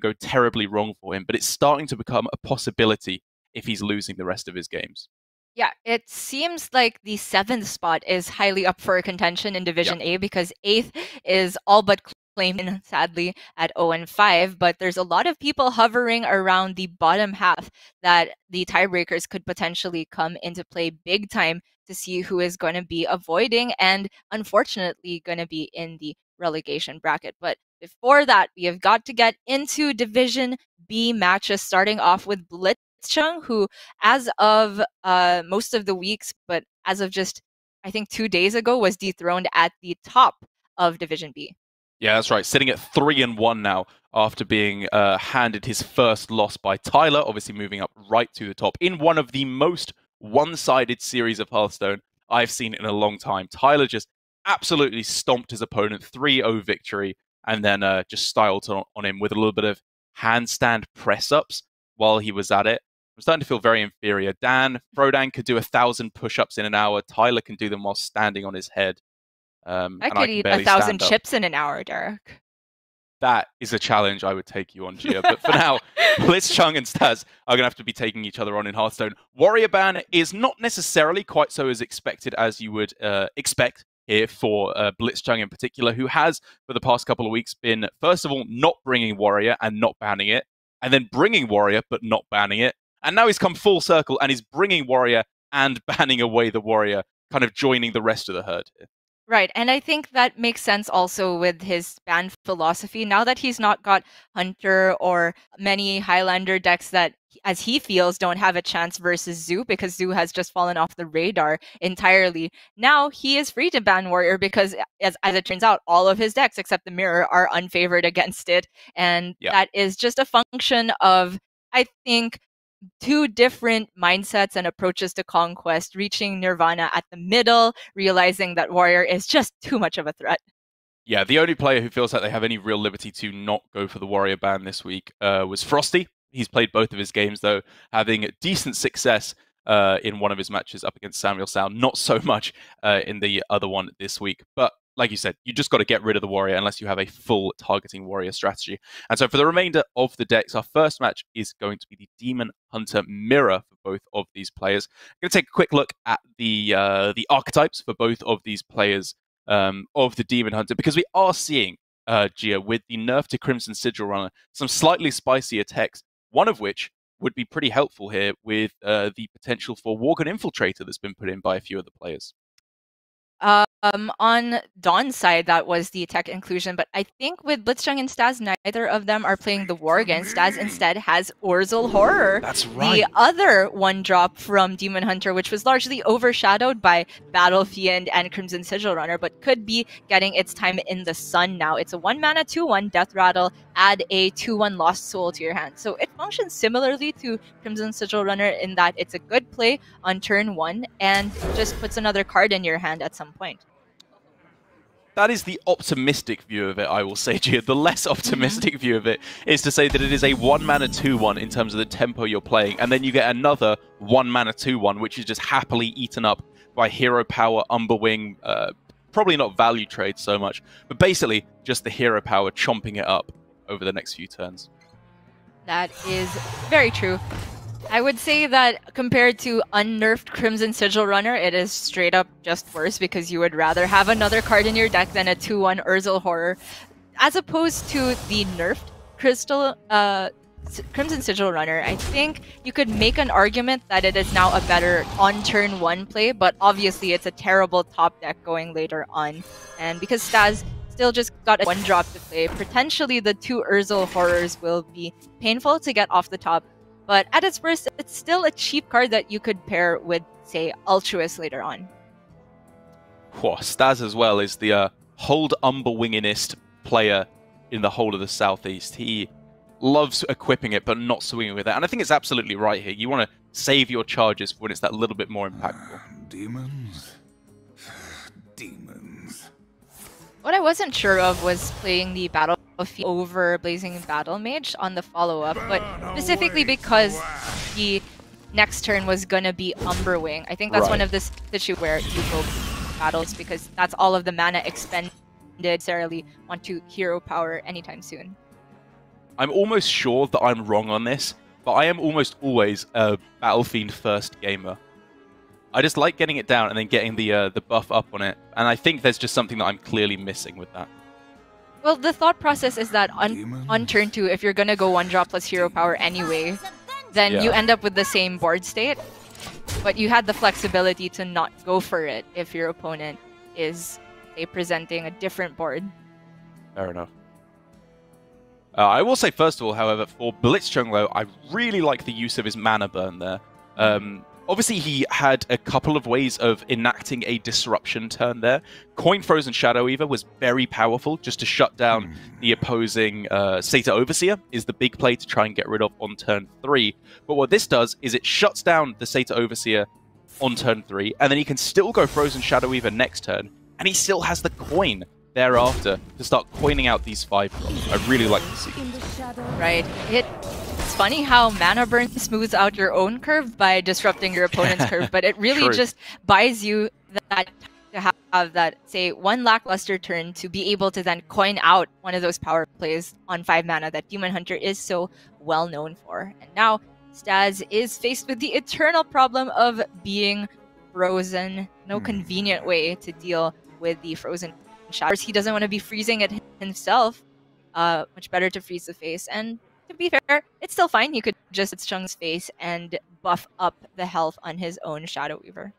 go terribly wrong for him, but it's starting to become a possibility if he's losing the rest of his games. Yeah, it seems like the 7th spot is highly up for contention in Division A because 8th is all but claimed, sadly, at 0-5. But there's a lot of people hovering around the bottom half that the tiebreakers could potentially come into play big time to see who is going to be avoiding and, unfortunately, going to be in the relegation bracket. But before that, we have got to get into Division B matches, starting off with blitzchung, who, as of most of the weeks, but as of just, I think, 2 days ago, was dethroned at the top of Division B. Yeah, that's right. Sitting at 3-1 now after being handed his first loss by Tyler, obviously moving up right to the top in one of the most one-sided series of Hearthstone I've seen in a long time. Tyler just absolutely stomped his opponent, 3-0 victory, and then just styled on him with a little bit of handstand press-ups while he was at it. I'm starting to feel very inferior. Frodan could do 1,000 push-ups in an hour. Tyler can do them while standing on his head. I could eat 1,000 chips in an hour, Derek. That is a challenge I would take you on, Gia. But for now, blitzchung and Staz are going to have to be taking each other on in Hearthstone. Warrior ban is not necessarily quite so as expected as you would expect here for blitzchung in particular, who has, for the past couple of weeks, been, first of all, not bringing Warrior and not banning it, and then bringing Warrior but not banning it. And now he's come full circle and he's bringing Warrior and banning away the Warrior, kind of joining the rest of the herd here. Right, and I think that makes sense also with his ban philosophy. Now that he's not got Hunter or many Highlander decks that, as he feels, don't have a chance versus Zoo, because Zoo has just fallen off the radar entirely. Now he is free to ban Warrior because, as it turns out, all of his decks except the Mirror are unfavored against it. And that is just a function of, I think, 2 different mindsets and approaches to conquest, reaching nirvana at the middle, realizing that Warrior is just too much of a threat. Yeah, the only player who feels like they have any real liberty to not go for the Warrior ban this week was Frosty. He's played both of his games, though, having decent success in one of his matches up against Samuel Sal. Not so much in the other one this week. But like you said, you just got to get rid of the Warrior unless you have a full targeting Warrior strategy. And so for the remainder of the decks, our first match is going to be the Demon Hunter Mirror for both of these players. I'm going to take a quick look at the archetypes for both of these players of the Demon Hunter, because we are seeing, Gia, with the nerf to Crimson Sigil Runner, some slightly spicier techs, one of which would be pretty helpful here with the potential for Worgen Infiltrator that's been put in by a few of the players. On Dawn's side, that was the tech inclusion, but I think with blitzchung and Staz, neither of them are playing the Worgen. Staz instead has Urzel Horror. That's right. The other 1-drop from Demon Hunter, which was largely overshadowed by Battle Fiend and Crimson Sigil Runner, but could be getting its time in the sun now. It's a 1-mana 2/1 Death Rattle, add a 2/1 Lost Soul to your hand. So it functions similarly to Crimson Sigil Runner in that it's a good play on turn 1 and just puts another card in your hand at some point. That is the optimistic view of it, I will say, Gia. The less optimistic view of it is to say that it is a 1-mana 2/1 in terms of the tempo you're playing, and then you get another 1-mana 2/1, which is just happily eaten up by Hero Power, Umberwing, probably not value trade so much, but basically just the Hero Power chomping it up over the next few turns. That is very true. I would say that compared to unnerfed Crimson Sigil Runner, it is straight up just worse, because you would rather have another card in your deck than a 2/1 Urzel Horror. As opposed to the nerfed Crimson Sigil Runner, I think you could make an argument that it is now a better on turn 1 play, but obviously it's a terrible top deck going later on. And because Staz still just got a 1-drop to play, potentially the 2 Urzel Horrors will be painful to get off the top. But at its worst, it's still a cheap card that you could pair with, say, Ultruist later on. Whoa, Staz as well is the hold Umberwingingest player in the whole of the Southeast. He loves equipping it, but not swinging with it. And I think it's absolutely right here. You want to save your charges when it's that little bit more impactful. Demons. Demons. What I wasn't sure of was playing the Battlefield over Blazing Battle Mage on the follow-up, but specifically because the next turn was going to be Umberwing. I think that's one of the situations where you go battles, because that's all of the mana expended. Necessarily want to hero power anytime soon. I'm almost sure that I'm wrong on this, but I am almost always a Battlefiend first gamer. I just like getting it down and then getting the buff up on it, and I think there's just something that I'm clearly missing with that. Well, the thought process is that on turn 2, if you're gonna go 1-drop plus hero power anyway, then you end up with the same board state, but you had the flexibility to not go for it if your opponent is, say, presenting a different board. Fair enough. I will say, first of all, however, for blitzchung, though, I really like the use of his mana burn there. Obviously, he had a couple of ways of enacting a disruption turn there. Coin Frozen Shadow Weaver was very powerful just to shut down the opposing Satyr Overseer, is the big play to try and get rid of on turn 3. But what this does is it shuts down the Satyr Overseer on turn 3, and then he can still go Frozen Shadow Weaver next turn, and he still has the coin thereafter to start coining out these 5 drops. I really like to see. Right. It's funny how mana burn smooths out your own curve by disrupting your opponent's curve, but it really just buys you that to have that, say, one lackluster turn to be able to then coin out one of those power plays on 5 mana that Demon Hunter is so well known for. And now Staz is faced with the eternal problem of being frozen. No convenient way to deal with the frozen shadows. He doesn't want to be freezing it himself. Much better to freeze the face. And to be fair, it's still fine. He could just Chung's face and buff up the health on his own Shadow Weaver.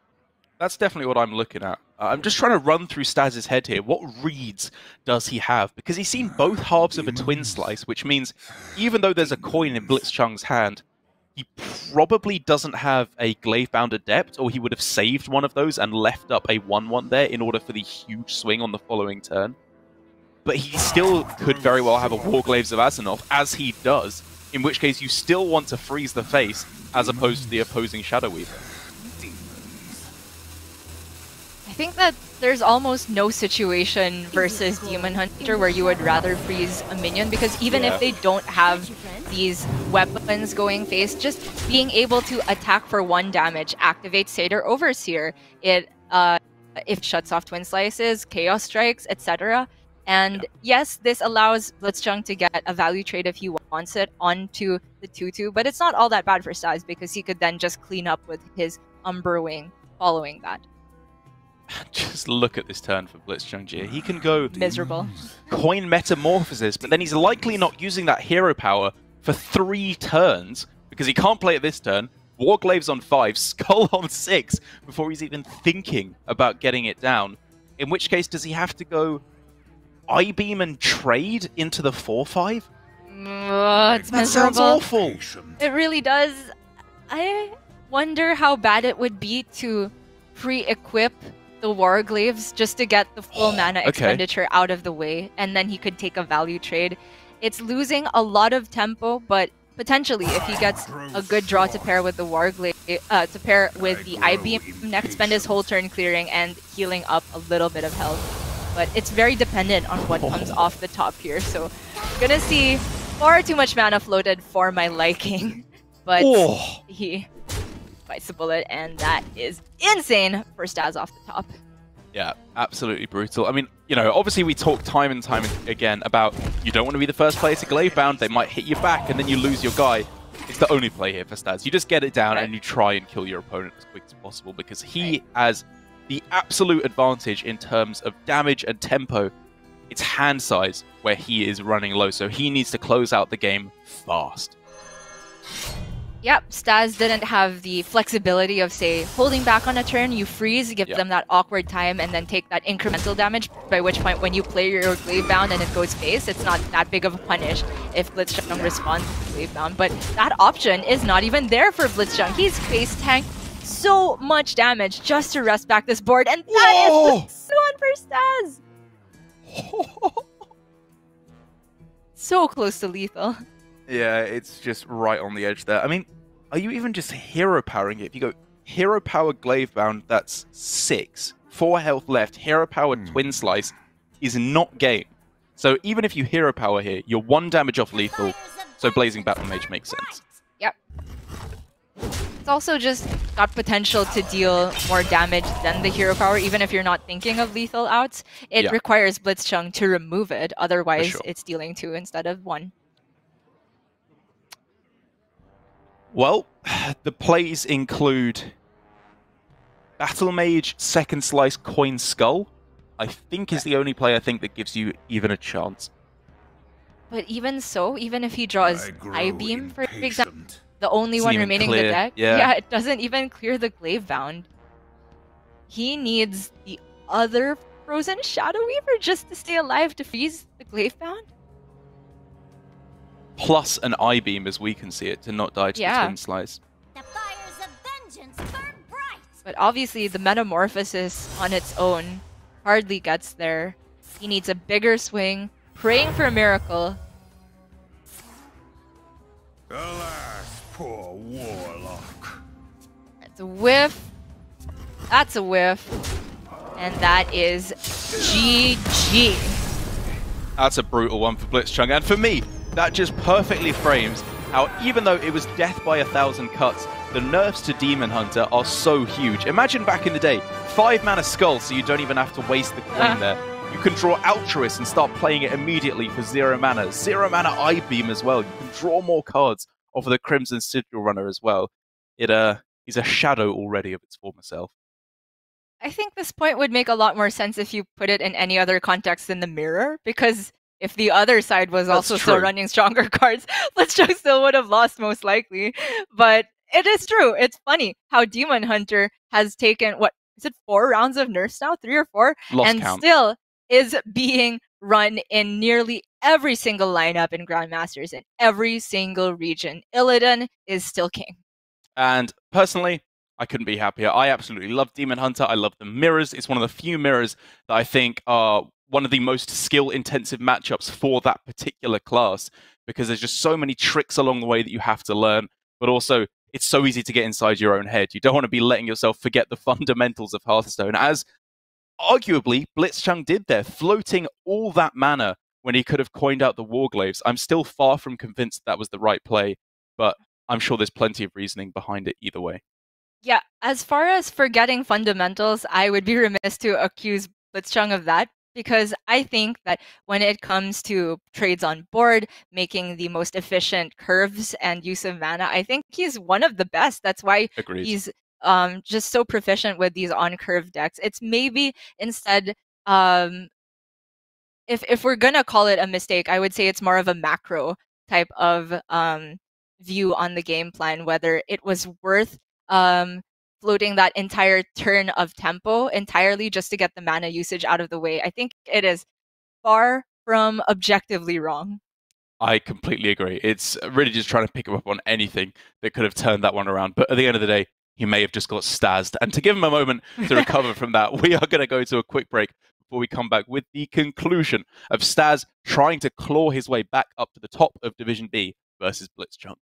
That's definitely what I'm looking at. I'm just trying to run through Staz's head here. What reads does he have? Because he's seen both halves of a Twin Slice, which means even though there's a coin in blitzchung's hand, he probably doesn't have a Glavebound Adept, or he would have saved one of those and left up a 1/1 there in order for the huge swing on the following turn. But he still could very well have a Warglaves of Azzinoth, as he does, in which case you still want to freeze the face as opposed to the opposing Shadow Weaver. I think that there's almost no situation versus Demon Hunter where you would rather freeze a minion, because even if they don't have these weapons going face, just being able to attack for 1 damage activates Satyr Overseer. It if it shuts off Twin Slices, Chaos Strikes, etc. And yes, this allows blitzchung to get a value trade if he wants it onto the 2/2, but it's not all that bad for Staz because he could then just clean up with his Umber Wing following that. Just look at this turn for blitzchung Jia. He can go miserable coin Metamorphosis, but then he's likely not using that hero power for 3 turns because he can't play it this turn. Warglaves on 5, Skull on 6 before he's even thinking about getting it down. In which case, does he have to go I-Beam and trade into the 4/5? It's that sounds awful. It really does. I wonder how bad it would be to pre-equip the Warglaves just to get the full mana expenditure out of the way, and then he could take a value trade. It's losing a lot of tempo, but potentially if he gets a good draw to pair with the Warglaive, to pair with the I-Beam next, spend his whole turn clearing and healing up a little bit of health. But it's very dependent on what comes off the top here, so I'm gonna see far too much mana floated for my liking. But he bites the bullet, and that is insane for Staz off the top. Yeah, absolutely brutal. I mean, you know, obviously we talk time and time again about you don't want to be the first player to Glavebound, they might hit you back and then you lose your guy. It's the only play here for Staz. You just get it down and you try and kill your opponent as quick as possible because he has the absolute advantage in terms of damage and tempo. It's hand size where he is running low, so he needs to close out the game fast. Yep, Staz didn't have the flexibility of, say, holding back on a turn, you freeze, give them that awkward time, and then take that incremental damage, by which point when you play your Glavebound and it goes face, it's not that big of a punish if blitzchung responds to Glavebound. But that option is not even there for blitzchung. He's face tanked so much damage just to rest back this board, and that is the one for Staz! So close to lethal. Yeah, it's just right on the edge there. I mean, are you even just hero powering it? If you go hero power Glavebound, that's 6. 4 health left. Hero power Twin Slice is not game. So even if you hero power here, you're 1 damage off lethal. So Blazing Battle Mage makes sense. Yep. It's also just got potential to deal more damage than the hero power, even if you're not thinking of lethal outs. It requires blitzchung to remove it. Otherwise, it's dealing 2 instead of 1. Well, the plays include Battle Mage, Second Slice, Coin Skull. I think is the only play I think that gives you even a chance. But even so, even if he draws I-Beam, for example, the only Doesn't one even remaining in clear. the deck, Yeah, it doesn't even clear the Glaive Bound. He needs the other Frozen Shadow Weaver just to stay alive to freeze the Glaive Bound? plus an I-Beam as we can see it to not die to the Twin Slice. The fires of vengeance burn bright. But obviously the Metamorphosis on its own hardly gets there. He needs a bigger swing, praying for a miracle. Alas, poor warlock. That's a whiff. That's a whiff. And that is GG. That's a brutal one for blitzchung. And for me, that just perfectly frames how, even though it was death by 1,000 cuts, the nerfs to Demon Hunter are so huge. Imagine back in the day, 5 mana Skull, so you don't even have to waste the coin there. You can draw Altruist and start playing it immediately for 0 mana. 0 mana I-Beam as well. You can draw more cards off of the Crimson Sigil Runner as well. It is a shadow already of its former self. I think this point would make a lot more sense if you put it in any other context than the mirror, because if the other side was also still running stronger cards, blitzchung still would have lost most likely. But it is true. It's funny how Demon Hunter has taken, what, is it 4 rounds of nerfs now? 3 or 4? Lost count. Still is being run in nearly every single lineup in Grandmasters in every single region. Illidan is still king. And personally, I couldn't be happier. I absolutely love Demon Hunter. I love the mirrors. It's one of the few mirrors that I think are one of the most skill-intensive matchups for that particular class, because there's just so many tricks along the way that you have to learn, but also it's so easy to get inside your own head. You don't want to be letting yourself forget the fundamentals of Hearthstone, as arguably blitzchung did there, floating all that mana when he could have coined out the Warglaives. I'm still far from convinced that was the right play, but I'm sure there's plenty of reasoning behind it either way. Yeah, as far as forgetting fundamentals, I would be remiss to accuse blitzchung of that, because I think that when it comes to trades on board, making the most efficient curves and use of mana, I think he's one of the best. That's why he's just so proficient with these on-curve decks. It's maybe instead, if we're gonna call it a mistake, I would say it's more of a macro type of view on the game plan, whether it was worth floating that entire turn of tempo entirely just to get the mana usage out of the way. I think it is far from objectively wrong. I completely agree. It's really just trying to pick him up on anything that could have turned that one around. But at the end of the day, he may have just got stazzed. And to give him a moment to recover from that, we are going to go to a quick break before we come back with the conclusion of Staz trying to claw his way back up to the top of Division B versus blitzchung.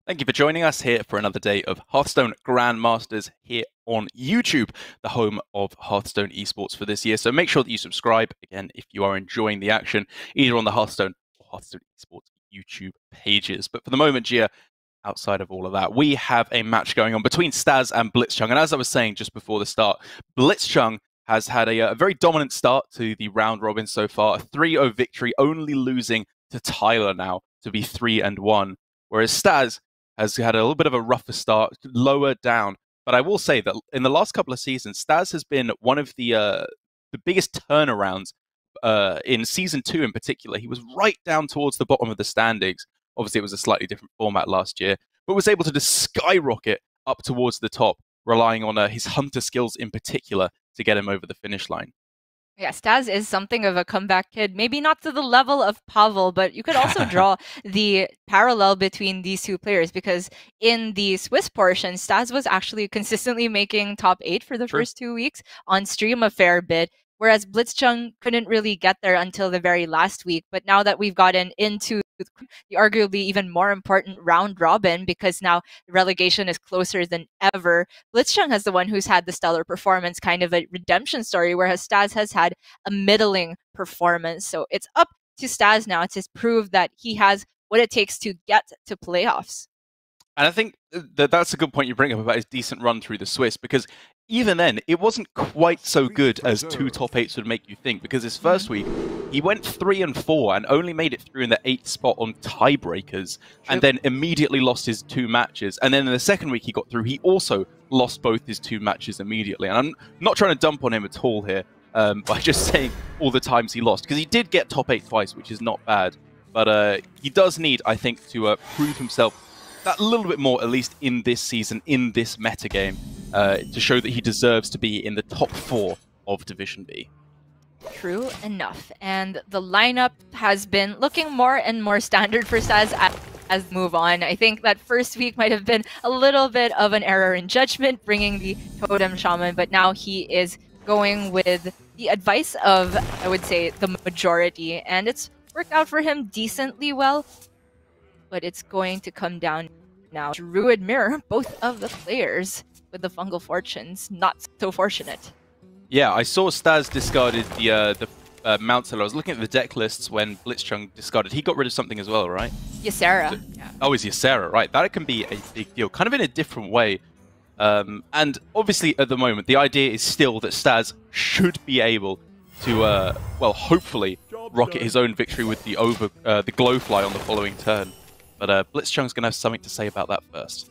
Thank you for joining us here for another day of Hearthstone Grandmasters here on YouTube, the home of Hearthstone Esports for this year. So make sure that you subscribe, again, if you are enjoying the action, either on the Hearthstone or Hearthstone Esports YouTube pages. But for the moment, Gia, outside of all of that, we have a match going on between Staz and blitzchung. And as I was saying just before the start, blitzchung has had a very dominant start to the round robin so far, a 3-0 victory, only losing to Tyler now to be 3-1, whereas Staz has had a little bit of a rougher start, lower down. But I will say that in the last couple of seasons, Staz has been one of the biggest turnarounds in Season 2 in particular. He was right down towards the bottom of the standings. Obviously, it was a slightly different format last year, but was able to just skyrocket up towards the top, relying on his hunter skills in particular to get him over the finish line. Yeah, Staz is something of a comeback kid. Maybe not to the level of Pavel, but you could also draw the parallel between these two players, because in the Swiss portion, Staz was actually consistently making top 8 for the first 2 weeks, on stream a fair bit, whereas blitzchung couldn't really get there until the very last week. But now that we've gotten into the arguably even more important round robin, because now relegation is closer than ever, blitzchung has the one who's had the stellar performance, kind of a redemption story, whereas Staz has had a middling performance. So it's up to Staz now to prove that he has what it takes to get to playoffs. And I think that's a good point you bring up about his decent run through the Swiss, because even then, it wasn't quite so good as 2 top 8s would make you think, because his first week, he went 3-4 and only made it through in the 8th spot on tiebreakers, and then immediately lost his 2 matches. And then in the second week he got through, he also lost both his 2 matches immediately. And I'm not trying to dump on him at all here by just saying all the times he lost, because he did get top 8 twice, which is not bad. But he does need, I think, to prove himself that little bit more, at least in this season, in this metagame, to show that he deserves to be in the top 4 of Division B. True enough. And the lineup has been looking more and more standard for Staz as move on. I think that first week might have been a little bit of an error in judgment, bringing the Totem Shaman, but now he is going with the advice of, I would say, the majority, and it's worked out for him decently well. But it's going to come down now. Druid Mirror, both of the players with the Fungal Fortunes, not so fortunate. Yeah, I saw Staz discarded the Mount Seller. I was looking at the deck lists when blitzchung discarded. He got rid of something as well, right? Ysera. So, yeah. Oh, it's Ysera, right. That can be a big deal, kind of in a different way. And obviously, at the moment, the idea is still that Staz should be able to, well, hopefully, rocket his own victory with the Glowfly on the following turn. But blitzchung's going to have something to say about that first.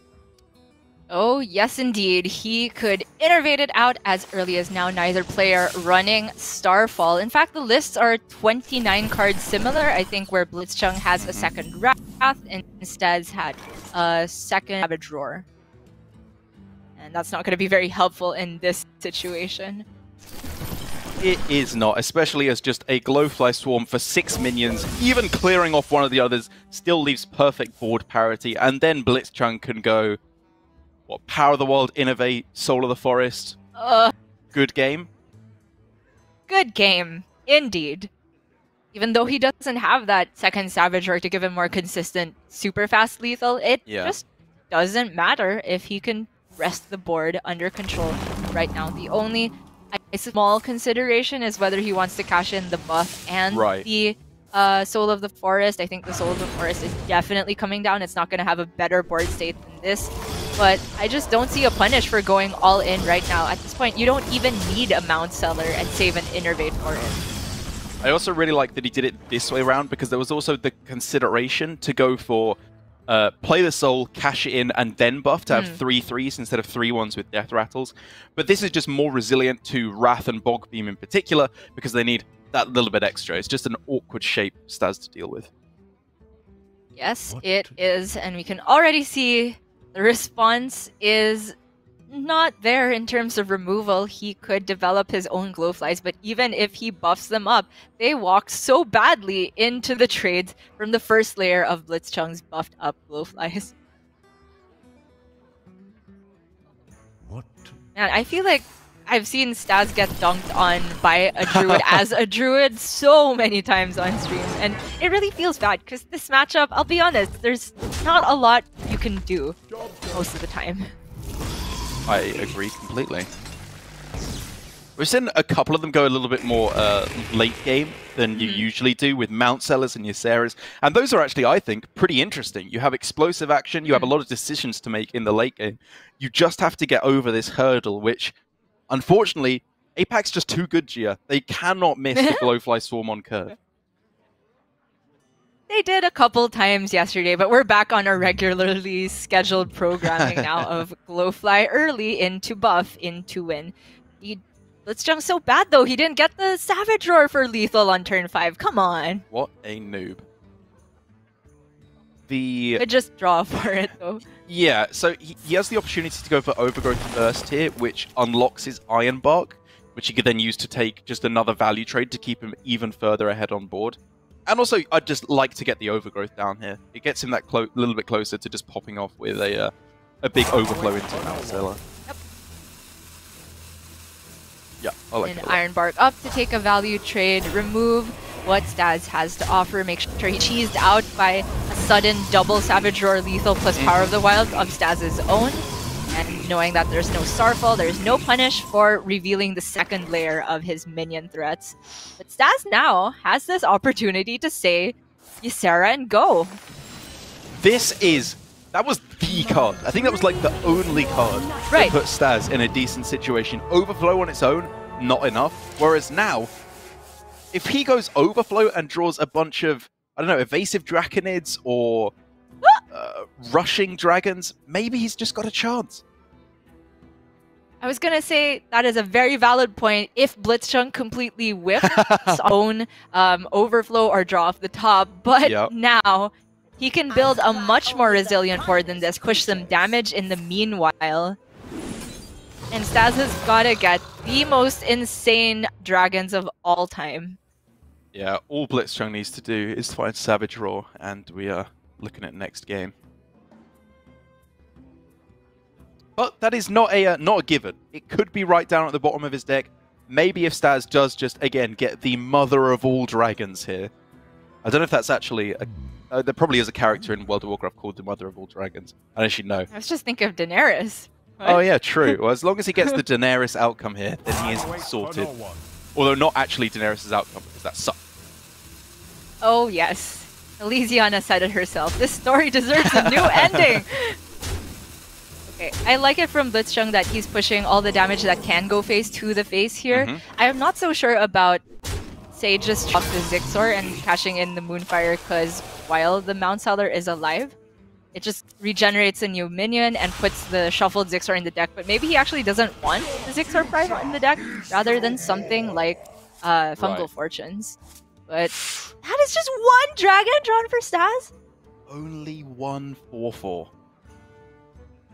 Oh, yes, indeed. He could innervate it out as early as now, neither player running Starfall. In fact, the lists are 29 cards similar, I think, where blitzchung has a second Wrath and Staz had a second Savage Roar. And that's not going to be very helpful in this situation. It is not, especially as just a Glowfly Swarm for 6 minions, even clearing off one of the others, still leaves perfect board parity, and then blitzchung can go, what, Power of the World, Innovate, Soul of the Forest. Good game? Good game, indeed. Even though he doesn't have that second Savage Roar to give him more consistent, super fast lethal, it just doesn't matter if he can rest the board under control right now. The only small consideration is whether he wants to cash in the buff and the Soul of the Forest. I think the Soul of the Forest is definitely coming down. It's not going to have a better board state than this. But I just don't see a punish for going all in right now. At this point, you don't even need a Mount Seller and save an Innervate for it. I also really like that he did it this way around, because there was also the consideration to go for play the Soul, cash it in, and then buff to have 3 3s instead of 3 1s with Death Rattles. But this is just more resilient to Wrath and Bog Beam in particular, because they need that little bit extra. It's just an awkward shape Staz to deal with. Yes, it is. And we can already see the response is not there in terms of removal. He could develop his own Glowflies, but even if he buffs them up, they walk so badly into the trades from the first layer of blitzchung's buffed up Glowflies. What? Man, I feel like I've seen Staz get dunked on by a druid as a druid so many times on stream, and it really feels bad because this matchup, I'll be honest, there's not a lot you can do most of the time. I agree completely. We've seen a couple of them go a little bit more late game than you usually do with Mount Sellers and Ysera's. And those are actually, I think, pretty interesting. You have explosive action. You have a lot of decisions to make in the late game. You just have to get over this hurdle, which, unfortunately, APAC's just too good, Gia. They cannot miss the Glowfly Swarm on curve. They did a couple times yesterday, but we're back on our regularly scheduled programming now of Glowfly early into buff, into win. Blitzchung's so bad, though. He didn't get the Savage Roar for lethal on turn 5. Come on. What a noob. Could just draw for it, though. Yeah, so he has the opportunity to go for Overgrowth first here, which unlocks his Iron Bark, which he could then use to take just another value trade to keep him even further ahead on board. And also, I'd just like to get the Overgrowth down here. It gets him that little bit closer to just popping off with a big overflow into Mount Seller. Yeah, I like an it. Iron Bark up to take a value trade, remove what Staz has to offer, make sure he cheesed out by a sudden double Savage Roar lethal plus Power of the Wild of Staz's own. And knowing that there's no Starfall, there's no punish for revealing the second layer of his minion threats. But Staz now has this opportunity to say Ysera and go. That was the card. I think that was like the only card that put Staz in a decent situation. Overflow on its own, not enough. Whereas now, if he goes Overflow and draws a bunch of, I don't know, evasive Draconids or rushing dragons, maybe he's just got a chance. I was gonna say that is a very valid point if Blitzchung completely whips his own overflow or draw off the top, but now he can build a much more resilient board than this, push some damage in the meanwhile. And Staz has gotta get the most insane dragons of all time. Yeah, all Blitzchung needs to do is find Savage Roar, and we are looking at next game. But that is not a given. It could be right down at the bottom of his deck. Maybe if Staz does just, again, get the mother of all dragons here. I don't know if that's actually... there probably is a character in World of Warcraft called the Mother of All Dragons. I don't actually know. I was just thinking of Daenerys. What? Oh yeah, true. Well, as long as he gets the Daenerys outcome here, then he is sorted. Although not actually Daenerys' outcome, because that sucks. Oh yes. Elysiana said it herself. This story deserves a new ending! Okay, I like it from Blitzchung that he's pushing all the damage that can go face to the face here. I am not so sure about, say, just drop the Zixor and cashing in the Moonfire, because while the Mount Seller is alive, it just regenerates a new minion and puts the shuffled Zixor in the deck. But maybe he actually doesn't want the Zixor Prime in the deck, rather than something like Fungal Fortunes. But that is just one dragon drawn for Staz? Only one 4/4.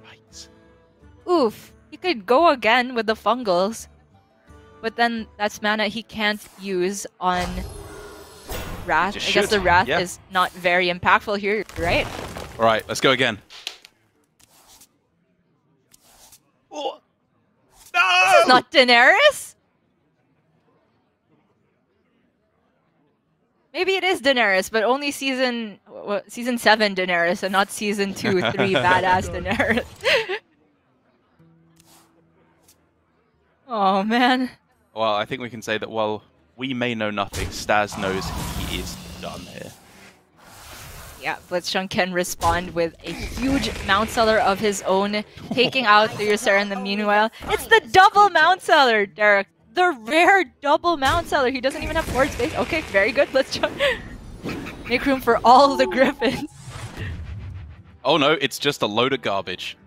Right. Oof. He could go again with the Fungals. But then that's mana he can't use on Wrath. I guess the Wrath is not very impactful here, right? Alright, let's go again. Oh. No! This is not Daenerys? Maybe it is Daenerys, but only season 7 Daenerys and not season 2, 3 badass Daenerys. Oh man. Well, I think we can say that while we may know nothing, Staz knows he is done here. Yeah, Blitzchung can respond with a huge Mount Seller of his own, taking out the Ysera in the meanwhile. It's the double Mount Seller, Derek! The rare double Mount Seller! He doesn't even have board space. Okay, very good, Blitzchung. Make room for all the Griffins. Oh no, it's just a load of garbage.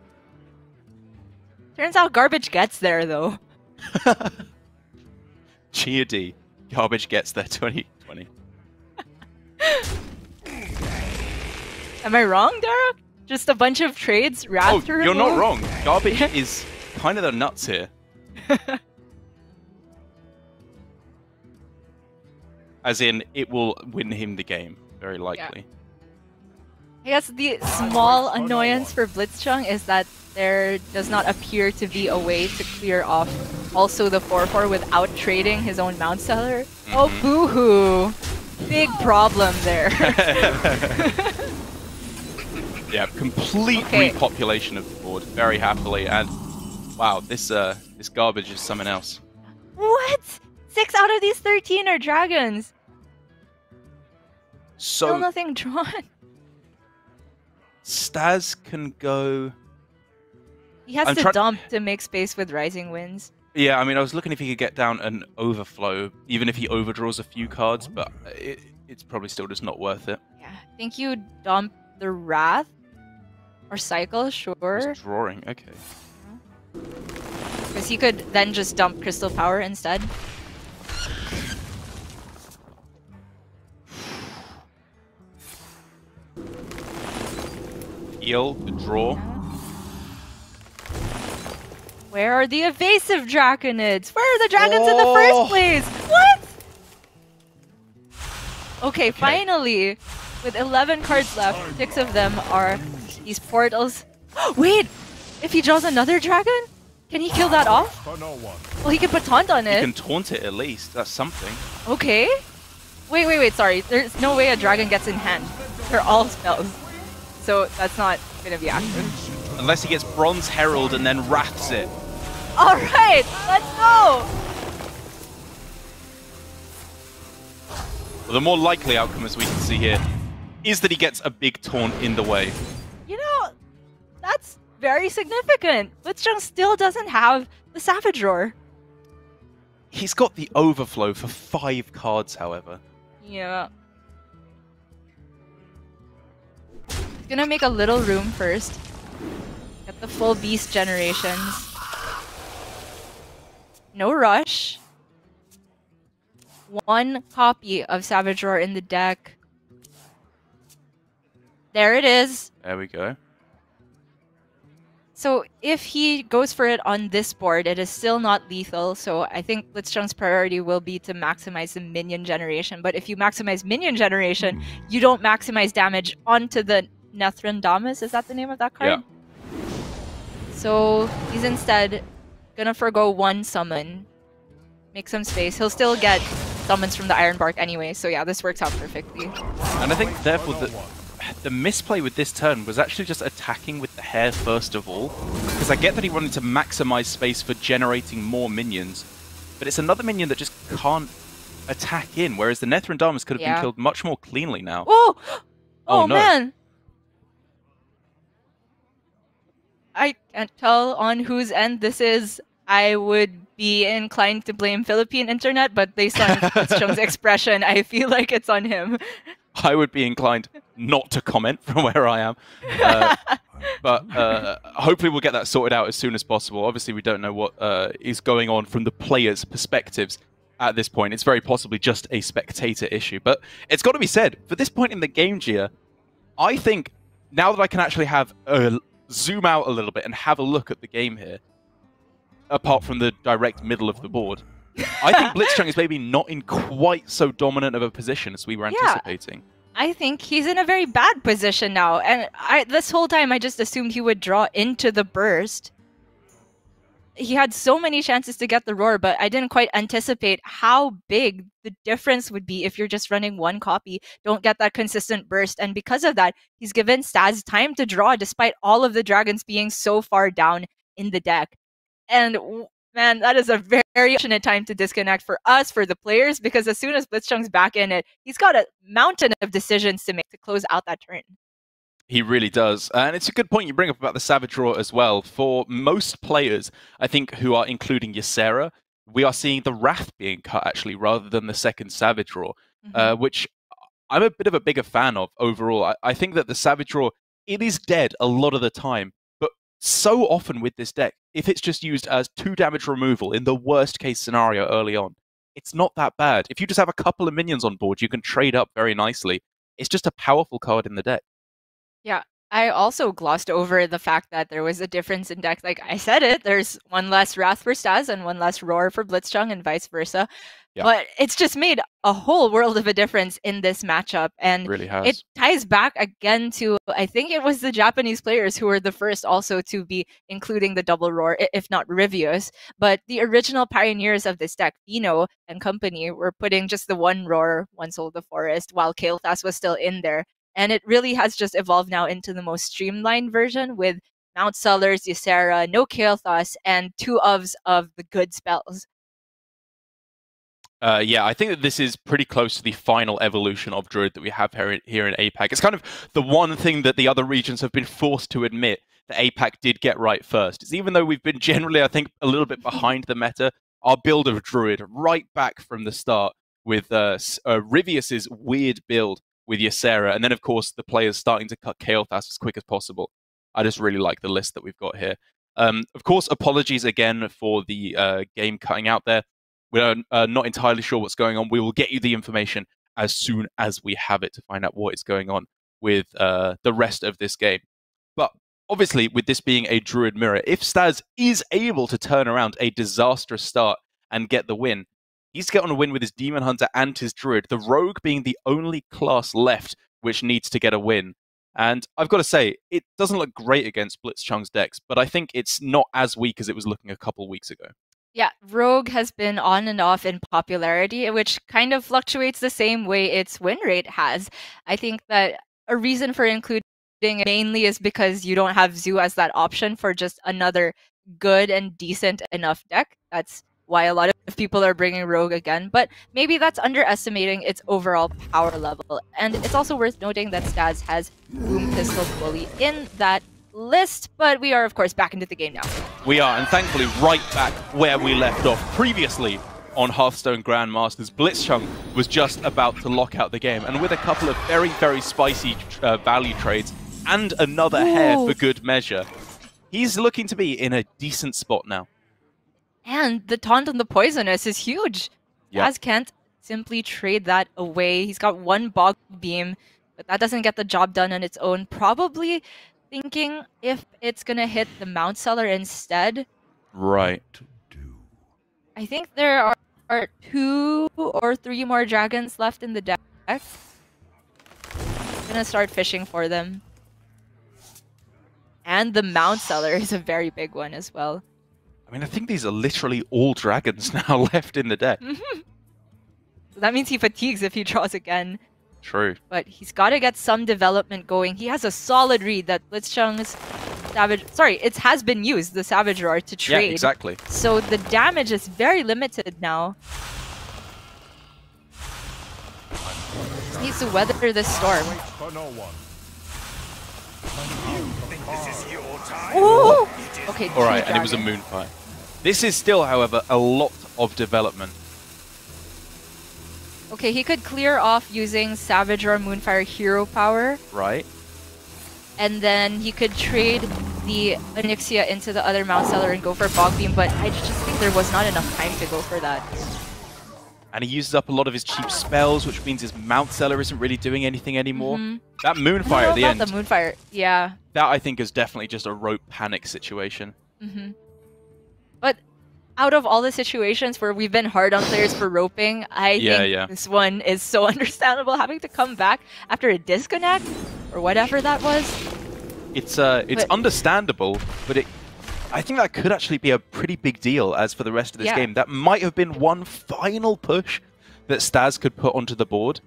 Turns out garbage gets there, though. G.A.D. Garbage gets there 2020. Am I wrong, Derek? Just a bunch of trades, Wrath to remove? You're not wrong. Garbage is kind of the nuts here. As in, it will win him the game, very likely. I guess the small annoyance for Blitzchung is that there does not appear to be a way to clear off also the 4/4 without trading his own Mount Seller. Oh, boo-hoo! Big problem there. Yeah, complete repopulation of the board very happily, and wow, this garbage is something else. What? 6 out of these 13 are dragons. So Still nothing drawn. Staz can go. He has to dump to make space with Rising Winds. Yeah, I mean, I was looking if he could get down an overflow, even if he overdraws a few cards, but it's probably still just not worth it. Yeah, I think you dump the Wrath or Cycle, sure. Just drawing, okay. Because he could then just dump Crystal Power instead. Heal, the draw. Where are the evasive Draconids? Where are the dragons in the first place? What? Okay, finally. With 11 cards left, 6 of them are these portals. Wait! If he draws another dragon? Can he kill that off? Well, he can put taunt on it. He can taunt it at least. That's something. Okay. Wait, sorry. There's no way a dragon gets in hand. They're all spells. So that's not going to be active. Unless he gets Bronze Herald and then wraths it. Alright, let's go! Well, the more likely outcome, as we can see here, is that he gets a big taunt in the way. You know, that's very significant. Blitzchung still doesn't have the Savage Roar. He's got the overflow for 5 cards, however. Yeah. He's gonna make a little room first. Get the full beast generations. No rush. 1 copy of Savage Roar in the deck. There it is. There we go. So if he goes for it on this board, it is still not lethal. So I think Blitzchung's priority will be to maximize the minion generation. But if you maximize minion generation, you don't maximize damage onto the Nethrandamus. Is that the name of that card? Yeah. So he's instead gonna forgo 1 summon. Make some space. He'll still get summons from the Iron Bark anyway. So yeah, this works out perfectly. And I think therefore the misplay with this turn was actually just attacking with the hair first of all. Because I get that he wanted to maximize space for generating more minions. But it's another minion that just can't attack in. Whereas the Nethrandamus could have been killed much more cleanly now. Oh! Oh no. Man! I can't tell on whose end this is. I would be inclined to blame Philippine internet, but based on Blitzchung's expression, I feel like it's on him. I would be inclined not to comment from where I am. But hopefully we'll get that sorted out as soon as possible. Obviously, we don't know what is going on from the players' perspectives at this point. It's very possibly just a spectator issue. But it's got to be said, for this point in the game, Gia, I think now that I can actually have zoom out a little bit and have a look at the game here, apart from the direct middle of the board, I think Blitzchung is maybe not in quite so dominant of a position as we were anticipating. I think he's in a very bad position now. And this whole time, I just assumed he would draw into the burst. He had so many chances to get the roar, but I didn't quite anticipate how big the difference would be if you're just running 1 copy, don't get that consistent burst. And because of that, he's given Staz time to draw despite all of the dragons being so far down in the deck. And man, that is a very fortunate time to disconnect for us, for the players, because as soon as Blitzchung's back in it, he's got a mountain of decisions to make to close out that turn. He really does. And it's a good point you bring up about the Savage Roar as well. For most players, I think, who are including Ysera, we are seeing the Wrath being cut, actually, rather than the second Savage Roar, which I'm a bit of a bigger fan of overall. I think that the Savage Roar, it is dead a lot of the time, but so often with this deck, if it's just used as 2 damage removal in the worst case scenario early on, it's not that bad. If you just have a couple of minions on board, you can trade up very nicely. It's just a powerful card in the deck. Yeah, I also glossed over the fact that there was a difference in deck. Like I said it, there's 1 less Wrath for Staz and 1 less Roar for Blitzchung and vice versa. Yeah. But it's just made a whole world of a difference in this matchup. And really has. It ties back again to, I think it was the Japanese players who were the first also to be including the double Roar, if not Rivios. But the original pioneers of this deck, Vino and company, were putting just the 1 Roar, 1 Soul of the Forest, while Kael'thas was still in there. And it really has just evolved now into the most streamlined version with Mount Sellers, Ysera, no Kael'thas, and 2 ofs of the good spells. Yeah, I think that this is pretty close to the final evolution of Druid that we have here in APAC. It's kind of the one thing that the other regions have been forced to admit that APAC did get right first. It's even though we've been generally, I think, a little bit behind the meta, our build of Druid right back from the start with Rivius's weird build with Ysera, and then, of course, the players starting to cut Kael'thas as quick as possible. I just really like the list that we've got here. Of course, apologies again for the game cutting out there. We're not entirely sure what's going on. We will get you the information as soon as we have it to find out what is going on with the rest of this game. But obviously, with this being a Druid mirror, if Staz is able to turn around a disastrous start and get the win, he's getting a win with his Demon Hunter and his Druid, the Rogue being the only class left which needs to get a win. And I've got to say, it doesn't look great against blitzchung's decks, but I think it's not as weak as it was looking a couple weeks ago. Yeah, Rogue has been on and off in popularity, which kind of fluctuates the same way its win rate has. I think that a reason for including it mainly is because you don't have Zoo as that option for just another good and decent enough deck. That's why a lot of people are bringing Rogue again, but maybe that's underestimating its overall power level. And it's also worth noting that Staz has Boom Pistol Bully in that list, but we are, of course, back into the game now. We are, and thankfully right back where we left off previously on Hearthstone Grandmasters. blitzchung was just about to lock out the game, and with a couple of very, very spicy value trades and another hair for good measure, he's looking to be in a decent spot now. And the taunt on the Poisonous is huge. Staz can't simply trade that away. He's got 1 Bog Beam, but that doesn't get the job done on its own. Probably thinking if it's gonna hit the Mount Seller instead. Right. I think there are 2 or 3 more dragons left in the deck. I'm gonna start fishing for them. And the Mount Seller is a very big one as well. I mean, I think these are literally all dragons now left in the deck. So that means he fatigues if he draws again. True. But he's got to get some development going. He has a solid read that blitzchung's Savage... Sorry, it has been used, the Savage Roar, to trade. Yeah, exactly. So the damage is very limited now. Just needs to weather this storm. Ooh! Okay, alright, and it was a Moonfire. This is still, however, a lot of development. Okay, he could clear off using Savage or Moonfire hero power. Right. And then he could trade the Onyxia into the other Mount Seller and go for Bog Beam, but I just think there was not enough time to go for that. And he uses up a lot of his cheap spells, which means his Mount Seller isn't really doing anything anymore. That Moonfire at the end. The Moonfire, yeah. That, I think, is definitely just a rope panic situation. But out of all the situations where we've been hard on players for roping, I think this one is so understandable. Having to come back after a disconnect or whatever that was. It's understandable, but I think that could actually be a pretty big deal as for the rest of this game. That might have been one final push that Staz could put onto the board.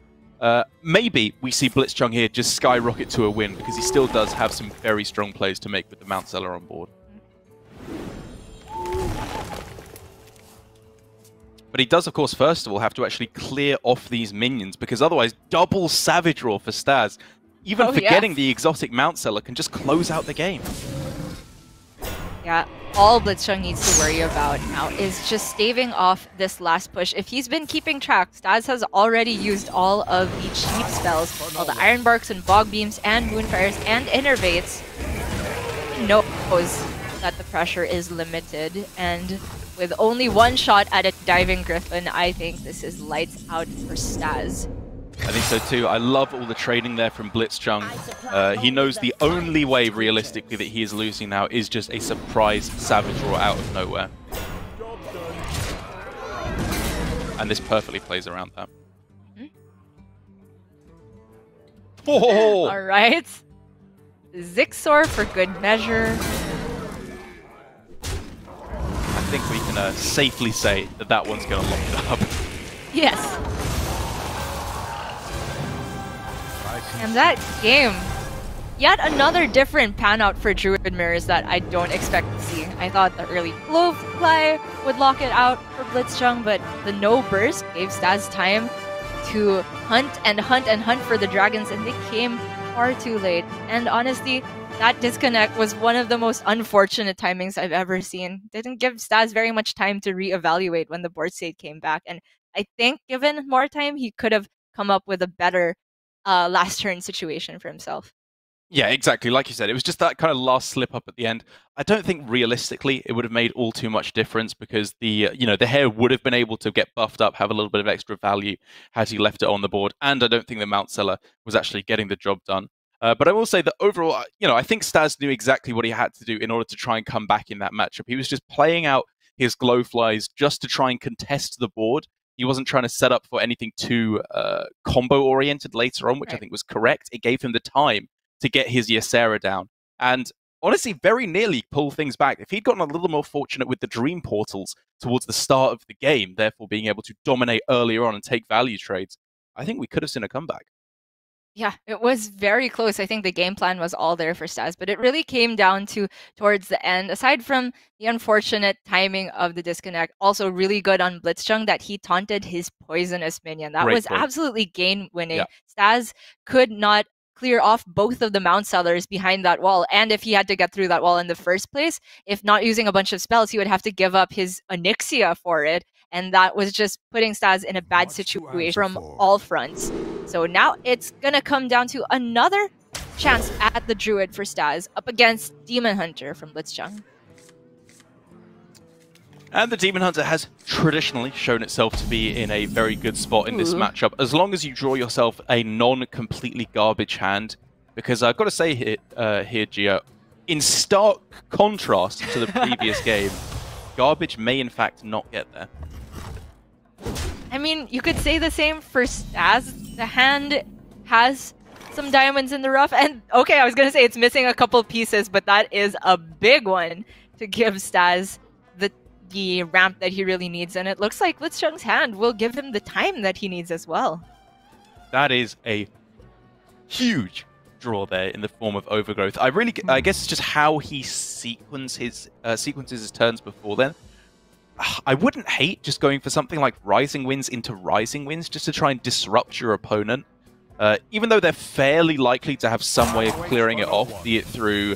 Maybe we see blitzchung here just skyrocket to a win because he still does have some very strong plays to make with the Mount Seller on board. But he does, of course, first of all, have to actually clear off these minions, because otherwise, double Savage Roar for Staz. Even forgetting the exotic Mount Seller can just close out the game. Yeah, all blitzchung needs to worry about now is just staving off this last push. If he's been keeping track, Staz has already used all of the cheap spells, all the Iron Barks and Bog Beams and Moonfires and Innervates. He knows that the pressure is limited, and with only 1 shot at a Diving Griffin, I think this is lights out for Staz. I think so too. I love all the trading there from blitzchung. He knows the only way, realistically, that he is losing now is just a surprise Savage Roar out of nowhere. And this perfectly plays around that. Alright. Zixor for good measure. I think we can safely say that that one's going to lock it up. Yes. And that game, yet another different pan out for Druid Mirrors that I don't expect to see. I thought the early Clove Fly would lock it out for blitzchung, but the no burst gave Staz time to hunt and hunt and hunt for the dragons, and they came far too late. And honestly, that disconnect was one of the most unfortunate timings I've ever seen. Didn't give Staz very much time to reevaluate when the board state came back, and I think given more time, he could have come up with a better last turn situation for himself. Yeah, exactly. Like you said, it was just that kind of last slip up at the end. I don't think realistically it would have made all too much difference because the the hair would have been able to get buffed up, have a little bit of extra value had he left it on the board. And I don't think the Mount Seller was actually getting the job done. But I will say that overall, I think Staz knew exactly what he had to do in order to try and come back in that matchup. He was just playing out his Glowflies just to try and contest the board. He wasn't trying to set up for anything too combo-oriented later on, which I think was correct. It gave him the time to get his Ysera down. And honestly, very nearly pull things back. If he'd gotten a little more fortunate with the Dream Portals towards the start of the game, therefore being able to dominate earlier on and take value trades, I think we could have seen a comeback. Yeah, it was very close. I think the game plan was all there for Staz, but it really came down to towards the end. Aside from the unfortunate timing of the disconnect, also really good on blitzchung that he taunted his poisonous minion. That was absolutely game winning. Yeah. Staz could not clear off both of the Mount Sellers behind that wall, and if he had to get through that wall in the first place, if not using a bunch of spells, he would have to give up his Onyxia for it, and that was just putting Staz in a bad situation from all fronts. So now it's gonna come down to another chance at the Druid for Staz up against Demon Hunter from blitzchung. And the Demon Hunter has traditionally shown itself to be in a very good spot in this matchup, as long as you draw yourself a non-completely garbage hand. Because I've got to say here, Gia, in stark contrast to the previous game, garbage may in fact not get there. I mean, you could say the same for Staz. The hand has some diamonds in the rough, and okay, I was going to say it's missing a couple pieces, but that is a big one to give Staz the ramp that he really needs, and it looks like blitzchung's hand will give him the time that he needs as well. That is a huge draw there in the form of Overgrowth. I guess it's just how he sequences his turns before then. I wouldn't hate just going for something like Rising Winds into Rising Winds just to try and disrupt your opponent. Even though they're fairly likely to have some way of clearing it off, be it through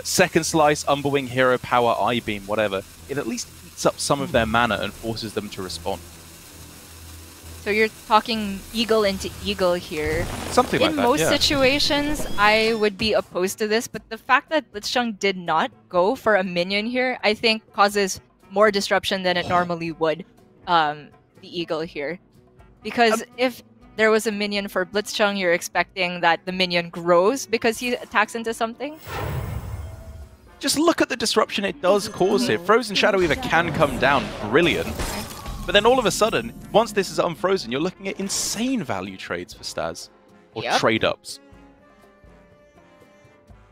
Second Slice, Umberwing, Hero Power, I-Beam, whatever, it at least eats up some of their mana and forces them to respond. So you're talking Eagle into Eagle here. Something like that, in most situations, I would be opposed to this, but the fact that blitzchung did not go for a minion here, I think causes more disruption than it normally would, the Eagle here. Because if there was a minion for blitzchung, you're expecting that the minion grows because he attacks into something. Just look at the disruption it does cause here. Frozen Shadow Weaver can come down, brilliant. But then all of a sudden, once this is unfrozen, you're looking at insane value trades for Staz. Or trade-ups.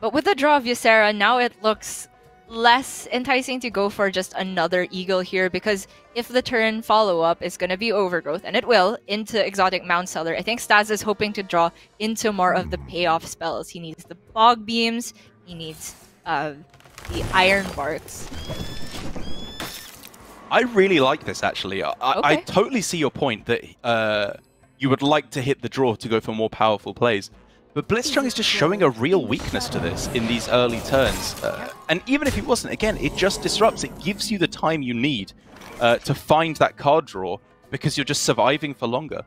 But with the draw of Ysera, now it looks less enticing to go for just another Eagle here, because if the turn follow-up is going to be Overgrowth, and it will, into Exotic Mount Seller, I think Staz is hoping to draw into more of the payoff spells. He needs the Bog Beams, he needs the Iron Barks. I really like this, actually. I totally see your point that you would like to hit the draw to go for more powerful plays. But blitzchung is just showing a real weakness to this in these early turns. And even if it wasn't, again, it just disrupts. It gives you the time you need to find that card draw because you're just surviving for longer.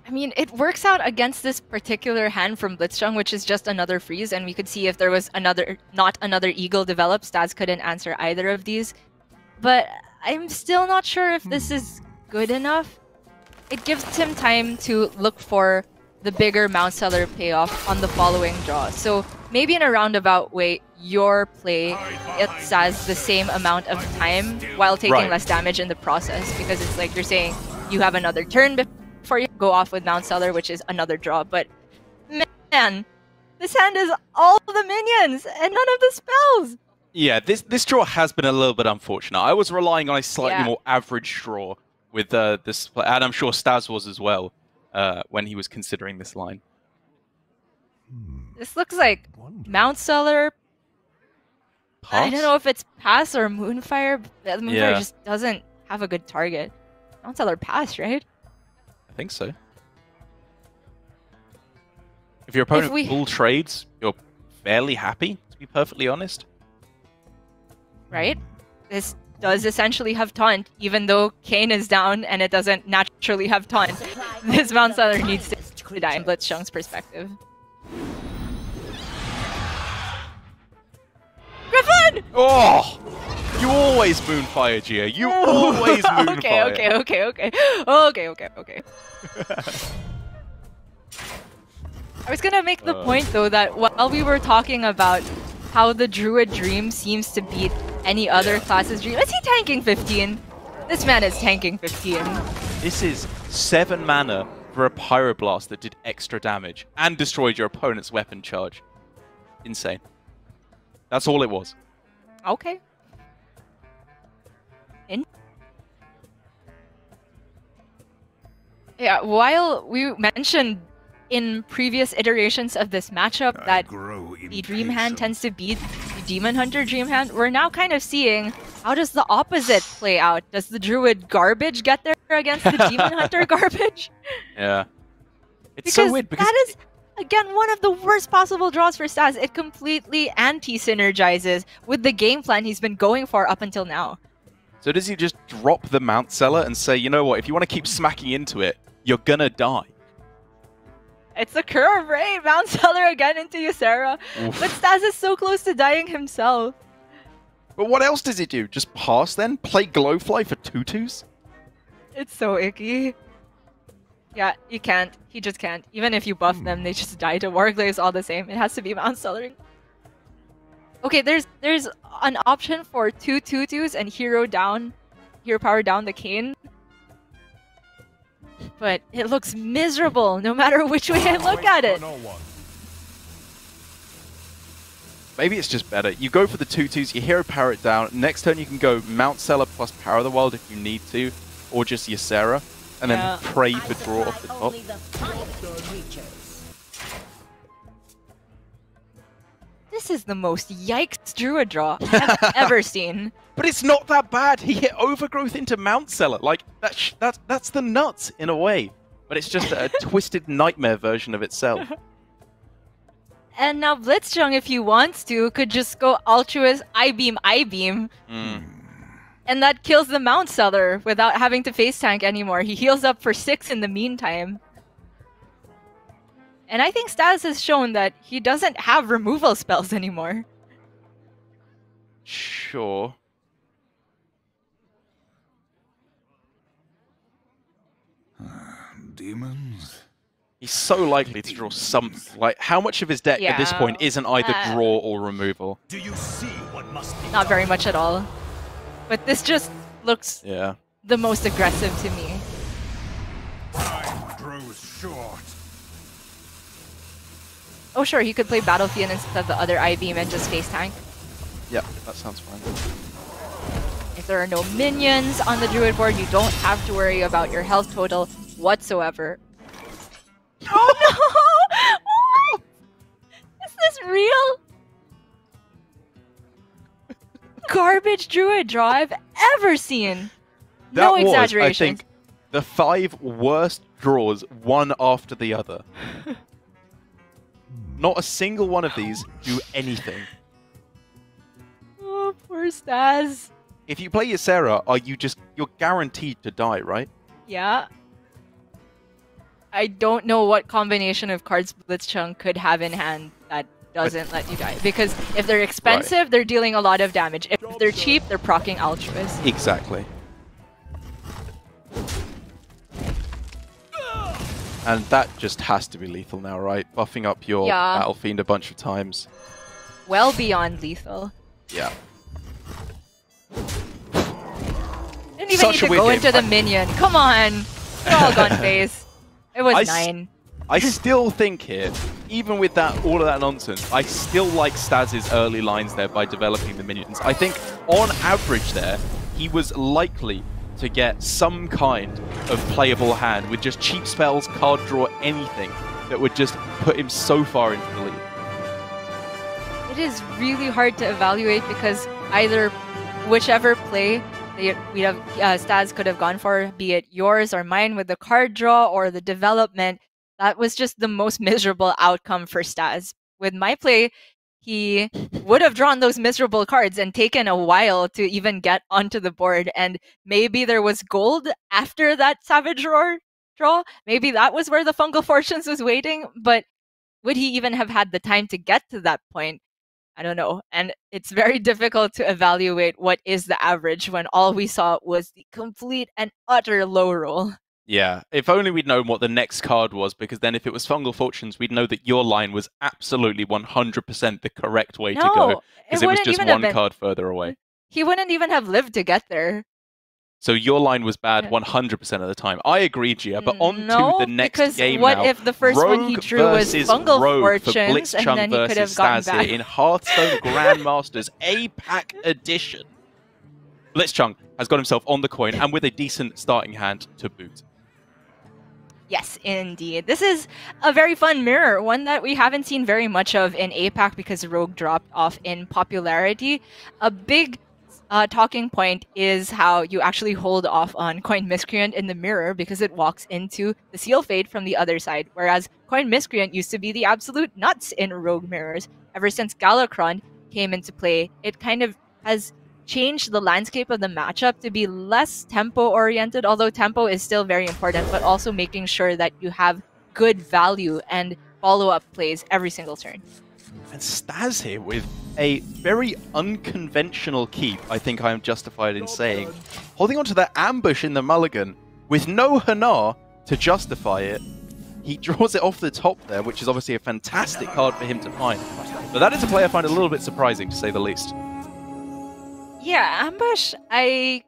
I mean, it works out against this particular hand from blitzchung, which is just another freeze, and we could see if there was not another Eagle developed, Staz couldn't answer either of these. But I'm still not sure if this is good enough. It gives him time to look for the bigger Mount Seller payoff on the following draw. So maybe in a roundabout way, your play, it has the same amount of time while taking less damage in the process, because it's like you're saying you have another turn before you go off with Mount Seller, which is another draw. But man, this hand is all the minions and none of the spells. Yeah, this draw has been a little bit unfortunate. I was relying on a slightly more average draw with this play, and I'm sure Staz was as well. when he was considering this line. This looks like Mount Seller. Pass? I don't know if it's pass or Moonfire. But Moonfire Yeah. just doesn't have a good target. Mount Seller pass, right? I think so. If your opponent full trades, you're fairly happy, to be perfectly honest. Right? This does essentially have taunt, even though Kayn is down and it doesn't naturally have taunt. This Mount Seller needs to die in blitzchung's perspective. Griffin! Oh! You always Moonfire, Gia. You always Moonfire. Okay. I was gonna make the point though that while we were talking about how the Druid Dream seems to beat any other class's Dream, is he tanking 15? This man is tanking 15. This is 7 mana for a Pyroblast that did extra damage and destroyed your opponent's weapon charge. Insane. That's all it was. Okay. Yeah, while we mentioned in previous iterations of this matchup that the Dream Hand tends to beat the Demon Hunter Dream Hand, we're now kind of seeing how does the opposite play out? Does the Druid Garbage get there against the Demon Hunter Garbage? Yeah. It's Because so weird because that is, again, one of the worst possible draws for Staz. It completely anti-synergizes with the game plan he's been going for up until now. So does he just drop the Mount Seller and say, you know what, if you want to keep smacking into it, you're gonna die? It's a curve, right? Mount Seller again into Ysera. Oof. But Staz is so close to dying himself. But what else does he do? Just pass then? Play Glowfly for 2/2s? It's so icky. Yeah, you can't. He just can't. Even if you buff them, they just die to Warglaives all the same. It has to be Mount Seller. Okay, there's an option for 2 2/2s and hero power down the Kayn. But it looks miserable no matter which way I look at it. Maybe it's just better. You go for the 2/2s, you hero power it down. Next turn you can go Mount Seller plus Power of the World if you need to, or just Ysera, and then pray for draw off the top. This is the most yikes Druid draw I've ever seen. But it's not that bad. He hit Overgrowth into Mount Seller. Like that's the nuts in a way. But it's just a twisted nightmare version of itself. And now blitzchung, if he wants to, could just go Altruist, I-beam. And that kills the Mount Seller without having to face tank anymore. He heals up for 6 in the meantime. And I think Staz has shown that he doesn't have removal spells anymore. Sure. Demons? He's so likely to draw something. Like, how much of his deck at this point isn't either draw or removal? Do you see what must be Not very much at all. But this just looks the most aggressive to me. Time grows short. Oh sure, he could play Battlefield instead of the other I-beam and just face tank. Yeah, that sounds fine. If there are no minions on the Druid board, you don't have to worry about your health total whatsoever. Oh no! What? Is this real? Garbage Druid draw I've ever seen. No exaggeration. I think, the 5 worst draws, one after the other. Not a single one of these do anything. Oh, poor Staz. If you play Ysera, you're guaranteed to die, right? Yeah. I don't know what combination of cards blitzchung could have in hand that doesn't let you die. Because if they're expensive, they're dealing a lot of damage. If they're cheap, they're proccing Altruist. Exactly. And that just has to be lethal now, right? Buffing up your Battle Fiend a bunch of times. Well beyond lethal. Yeah. Didn't even need to go into the minion. Come on! They're all gone face. It was 9. I still think here, even with all of that nonsense, I still like Staz's early lines there by developing the minions. I think on average there, he was likely to get some kind of playable hand with just cheap spells, card draw, anything that would just put him so far into the lead. It is really hard to evaluate because either whichever play Staz could have gone for, be it yours or mine with the card draw or the development, that was just the most miserable outcome for Staz. With my play, he would have drawn those miserable cards and taken a while to even get onto the board. And maybe there was gold after that Savage Roar draw. Maybe that was where the Fungal Fortunes was waiting. But would he even have had the time to get to that point? I don't know. And it's very difficult to evaluate what is the average when all we saw was the complete and utter low roll. Yeah, if only we'd known what the next card was, because then if it was Fungal Fortunes, we'd know that your line was absolutely 100% the correct way to go, because it was just one card further away. He wouldn't even have lived to get there. So your line was bad 100% of the time. I agree, Gia, but on to the next game what now. If the first Rogue one he drew was Fungal Fortunes, and then he could have gotten back in Hearthstone Grandmasters APAC edition. Blitzchung has got himself on the coin, and with a decent starting hand to boot. Yes, indeed. This is a very fun mirror, one that we haven't seen very much of in APAC because Rogue dropped off in popularity. A big talking point is how you actually hold off on Coin Miscreant in the mirror because it walks into the Seal Fade from the other side, whereas Coin Miscreant used to be the absolute nuts in Rogue mirrors. Ever since Galakron came into play, it kind of has changed the landscape of the matchup to be less tempo-oriented, although tempo is still very important, but also making sure that you have good value and follow-up plays every single turn. And Staz here with a very unconventional keep, I think I am justified in saying. Holding onto that ambush in the mulligan with no Hanar to justify it. He draws it off the top there, which is obviously a fantastic card for him to find. But that is a play I find a little bit surprising, to say the least. Yeah, ambush, I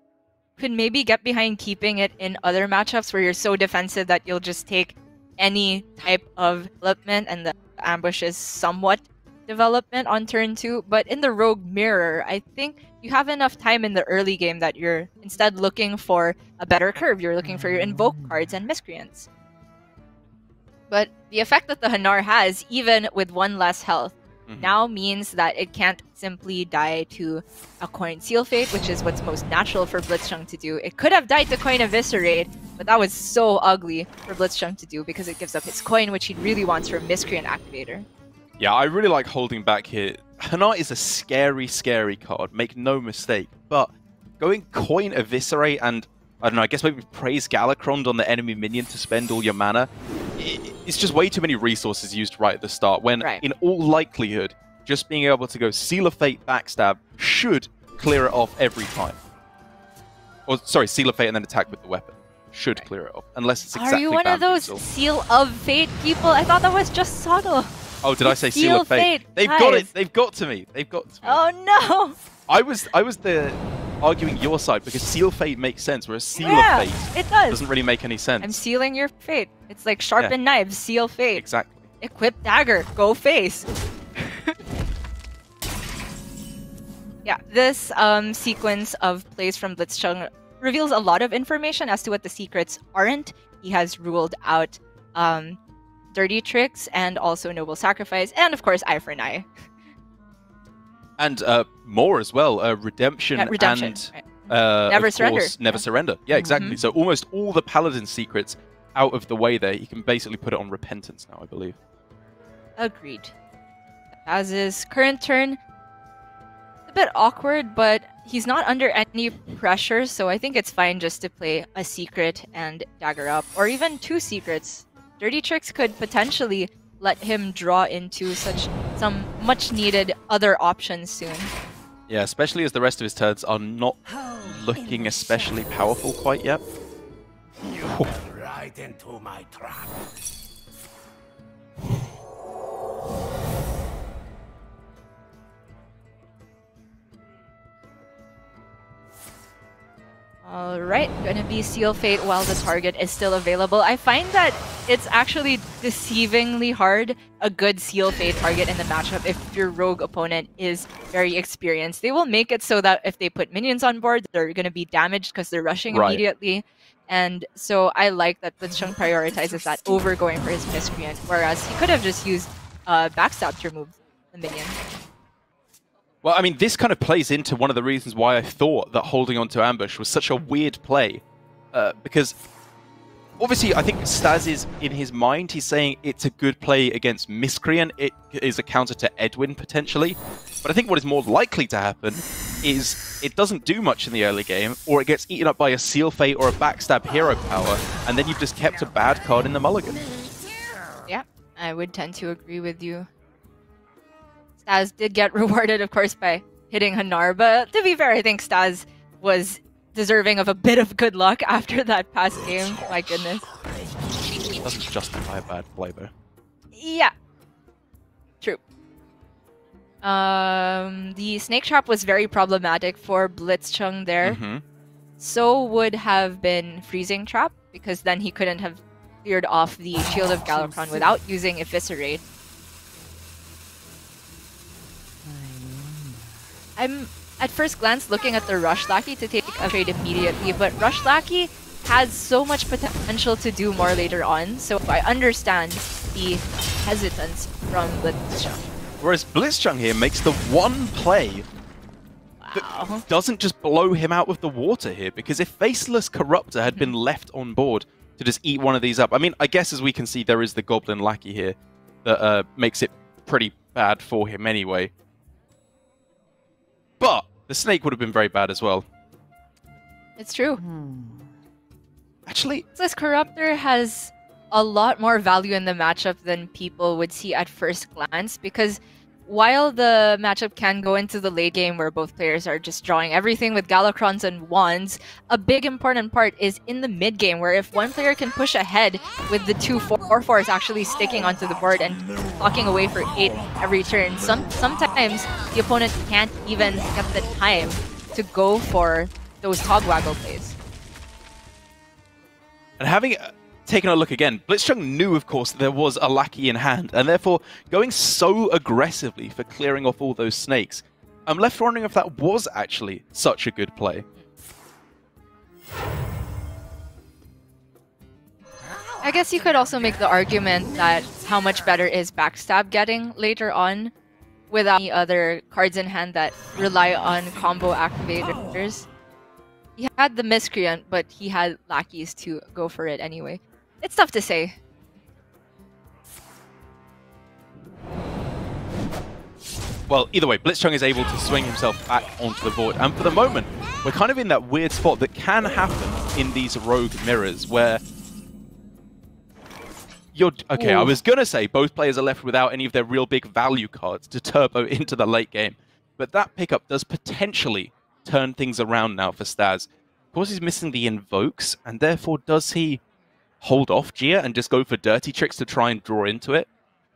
could maybe get behind keeping it in other matchups where you're so defensive that you'll just take any type of development and the ambush is somewhat development on turn 2. But in the Rogue mirror, I think you have enough time in the early game that you're instead looking for a better curve. You're looking for your invoke cards and miscreants. But the effect that the Hanar has, even with one less health, now means that it can't simply die to a Coin Seal Fate, which is what's most natural for Blitzchung to do. It could have died to Coin Eviscerate, but that was so ugly for Blitzchung to do because it gives up his coin, which he really wants for a Miscreant Activator. Yeah, I really like holding back here. Hanar is a scary, scary card, make no mistake, but going Coin Eviscerate and, I don't know, I guess maybe praise Galakron on the enemy minion to spend all your mana, it's just way too many resources used right at the start, when in all likelihood, just being able to go Seal of Fate, Backstab should clear it off every time. Or, sorry, Seal of Fate and then attack with the weapon. Should clear it off, unless it's exactly Are you one of those Seal of Fate people? I thought that was just subtle. Oh, did I say Seal of Fate? They've got it. They've got to me. They've got to me. Oh no! I was arguing your side because Seal Fate makes sense, whereas Seal of Fate doesn't really make any sense. I'm sealing your fate. It's like sharpened knives, Seal Fate. Exactly. Equip dagger, go face. Yeah, this sequence of plays from Blitzchung reveals a lot of information as to what the secrets aren't. He has ruled out Dirty Tricks and also Noble Sacrifice, and of course Eye for an Eye. And more as well, Redemption and Never Surrender. Never Surrender. Yeah, exactly. So almost all the Paladin secrets out of the way there. You can basically put it on Repentance now, I believe. Agreed. As his current turn, it's a bit awkward, but he's not under any pressure, so I think it's fine just to play a secret and dagger up, or even 2 secrets. Dirty Tricks could potentially let him draw into some much-needed other options soon. Yeah, especially as the rest of his turns are not looking especially powerful quite yet. You fell right into my trap. Alright, gonna be Seal Fate while the target is still available. I find that it's actually deceivingly hard a good Seal Fate target in the matchup if your rogue opponent is very experienced. They will make it so that if they put minions on board, they're gonna be damaged because they're rushing immediately. And so I like that blitzchung prioritizes that over going for his miscreant, whereas he could have just used backstab to remove the minion. Well, I mean, this kind of plays into one of the reasons why I thought that holding on to ambush was such a weird play. Because, obviously, I think Staz is, in his mind, he's saying it's a good play against Miscreant. It is a counter to Edwin, potentially. But I think what is more likely to happen is it doesn't do much in the early game, or it gets eaten up by a Seal Fate or a backstab hero power, and then you've just kept a bad card in the mulligan. Yeah, I would tend to agree with you. Staz did get rewarded, of course, by hitting Hanar, but to be fair, I think Staz was deserving of a bit of good luck after that past game. My goodness. Doesn't justify a bad play, though. Yeah. True. The Snake Trap was very problematic for blitzchung there. So would have been Freezing Trap, because then he couldn't have cleared off the Shield of Galakron without using Eviscerate. I'm, at first glance, looking at the Rush Lackey to take a trade immediately, but Rush Lackey has so much potential to do more later on, so I understand the hesitance from blitzchung. Whereas blitzchung here makes the one play that doesn't just blow him out with the water here, because if Faceless Corruptor had been left on board to just eat one of these up, I mean, I guess as we can see, there is the Goblin Lackey here that makes it pretty bad for him anyway. But the snake would have been very bad as well. It's true. Actually, Faceless Corruptor has a lot more value in the matchup than people would see at first glance, because while the matchup can go into the late game where both players are just drawing everything with Galakrons and Wands, a big important part is in the mid game, where if one player can push ahead with the 2/4/4s actually sticking onto the board and walking away for 8 every turn, sometimes the opponent can't even get the time to go for those Hogwaggle plays. and having taken a look again, blitzchung knew, of course, that there was a Lackey in hand, and therefore going so aggressively for clearing off all those snakes. I'm left wondering if that was actually such a good play. I guess you could also make the argument that how much better is Backstab getting later on without any other cards in hand that rely on combo activators. He had the Miscreant, but he had Lackeys to go for it anyway. It's tough to say. Well, either way, blitzchung is able to swing himself back onto the board, and for the moment, we're kind of in that weird spot that can happen in these rogue mirrors, where you're... Okay, I was going to say both players are left without any of their real big value cards to turbo into the late game, but that pickup does potentially turn things around now for Staz. Of course, he's missing the invokes, and therefore does he hold off Gia and just go for dirty tricks to try and draw into it?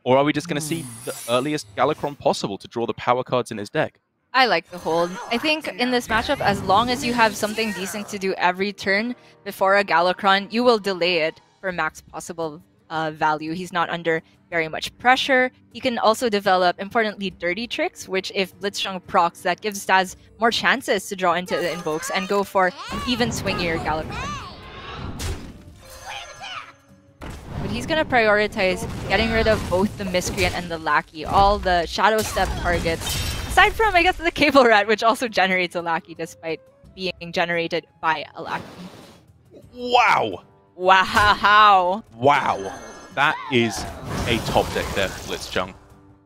Or are we just going to see the earliest Galakron possible to draw the power cards in his deck? I like the hold. I think in this matchup, as long as you have something decent to do every turn before a Galakron, you will delay it for max possible value. He's not under very much pressure. He can also develop, importantly, dirty tricks, which if blitzchung procs, that gives Staz more chances to draw into the invokes and go for an even swingier Galakron. But he's going to prioritize getting rid of both the Miscreant and the Lackey, all the Shadow Step targets. Aside from, I guess, the Cable Rat, which also generates a Lackey despite being generated by a Lackey. Wow! Wow! Wow. That is a top deck there for blitzchung.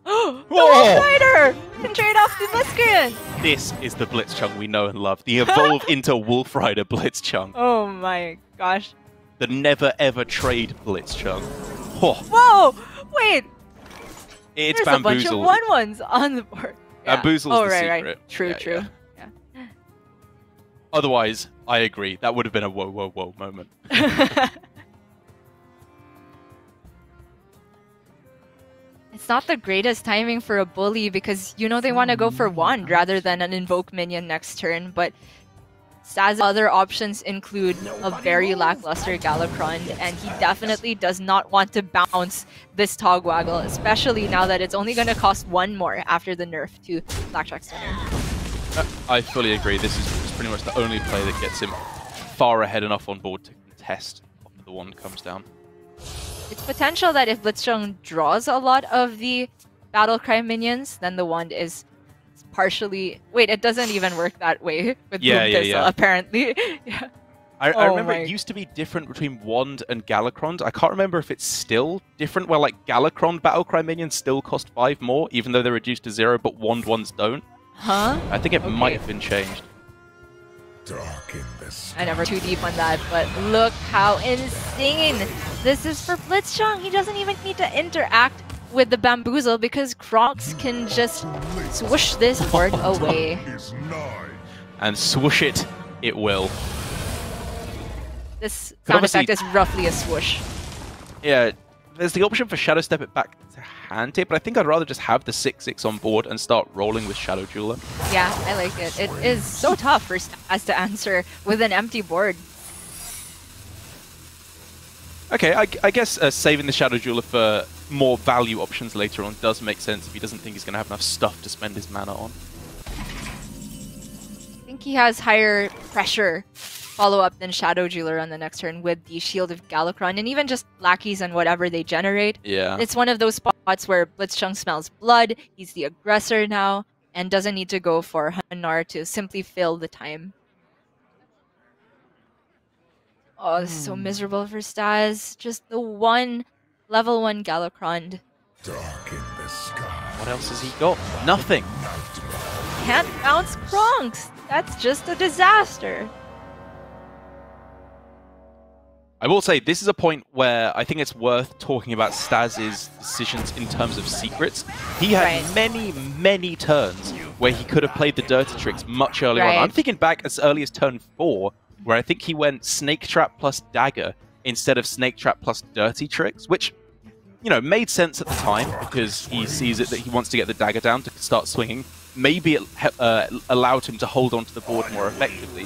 The Wolf Rider! Can trade off the Miscreant! This is the blitzchung we know and love. The evolve into Wolf Rider blitzchung. Oh my gosh. The never ever trade blitzchung. Oh. Whoa! Wait! It's There's bamboozled. a bunch of 1/1s on the board. Yeah. Bamboozle's oh, the right, secret. Right. True, Yeah, true. yeah. Yeah. Otherwise, I agree. That would have been a whoa, whoa, whoa moment. It's not the greatest timing for a bully because, you know, they want to go for Wand rather than an Invoke minion next turn, but Staz's other options include a very lackluster Galakron, and he definitely does not want to bounce this Togwaggle, especially now that it's only going to cost 1 more after the nerf to Blackjack Center. I fully agree. This is pretty much the only play that gets him far ahead enough on board to contest after the wand comes down. It's potential that if blitzchung draws a lot of the Battle Cry minions, then the wand is partially... Wait, it doesn't even work that way with Boom Thistle, apparently. Yeah. I remember it used to be different between Wand and Galakron. I can't remember if it's still different, where like Galakron Battlecry minions still cost 5 more, even though they're reduced to 0, but Wand ones don't. Huh? I think it might have been changed. Dark in the sky. I never too deep on that, but look how insane this is for blitzchung. He doesn't even need to interact with the bamboozle because Kronks can just swoosh this board away. And swoosh it will. This sound effect is roughly a swoosh. Yeah, there's the option for Shadow Step it back to hand tip, but I think I'd rather just have the 6/6 on board and start rolling with Shadow Jeweler. Yeah, I like it. It is so tough for Staz to answer with an empty board. Okay, I guess saving the Shadow Jeweler for more value options later on does make sense if he doesn't think he's going to have enough stuff to spend his mana on. I think he has higher pressure follow-up than Shadow Jeweler on the next turn with the Shield of Galakron, and even just lackeys and whatever they generate. Yeah. It's one of those spots where blitzchung smells blood, he's the aggressor now, and doesn't need to go for Hanar to simply fill the time. Oh, this is so miserable for Staz. Just the one level 1 Galakron. Dark in the sky. What else has he got? Nothing. Can't bounce Kronks. That's just a disaster. I will say, this is a point where I think it's worth talking about Staz's decisions in terms of secrets. He had many turns where he could have played the dirty tricks much earlier on. I'm thinking back as early as turn 4, where I think he went Snake Trap plus Dagger instead of Snake Trap plus Dirty Tricks, which, you know, made sense at the time because he sees it that he wants to get the Dagger down to start swinging. Maybe it allowed him to hold on to the board more effectively.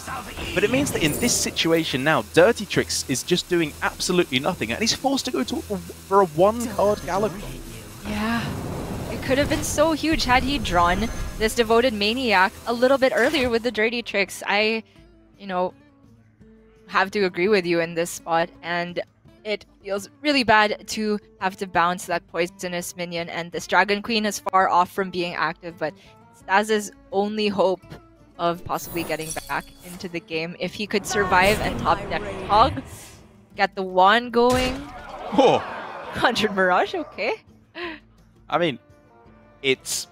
But it means that in this situation now, Dirty Tricks is just doing absolutely nothing, and he's forced to go for a 1-card Galakron. Yeah. It could have been so huge had he drawn this Devoted Maniac a little bit earlier with the Dirty Tricks. I, you know, have to agree with you in this spot, and it feels really bad to have to bounce that Poisonous minion, and this Dragon Queen is far off from being active, but Staz's only hope of possibly getting back into the game, if he could survive and top deck Tog, get the wand going. Whoa. 100 Mirage, okay. I mean, it's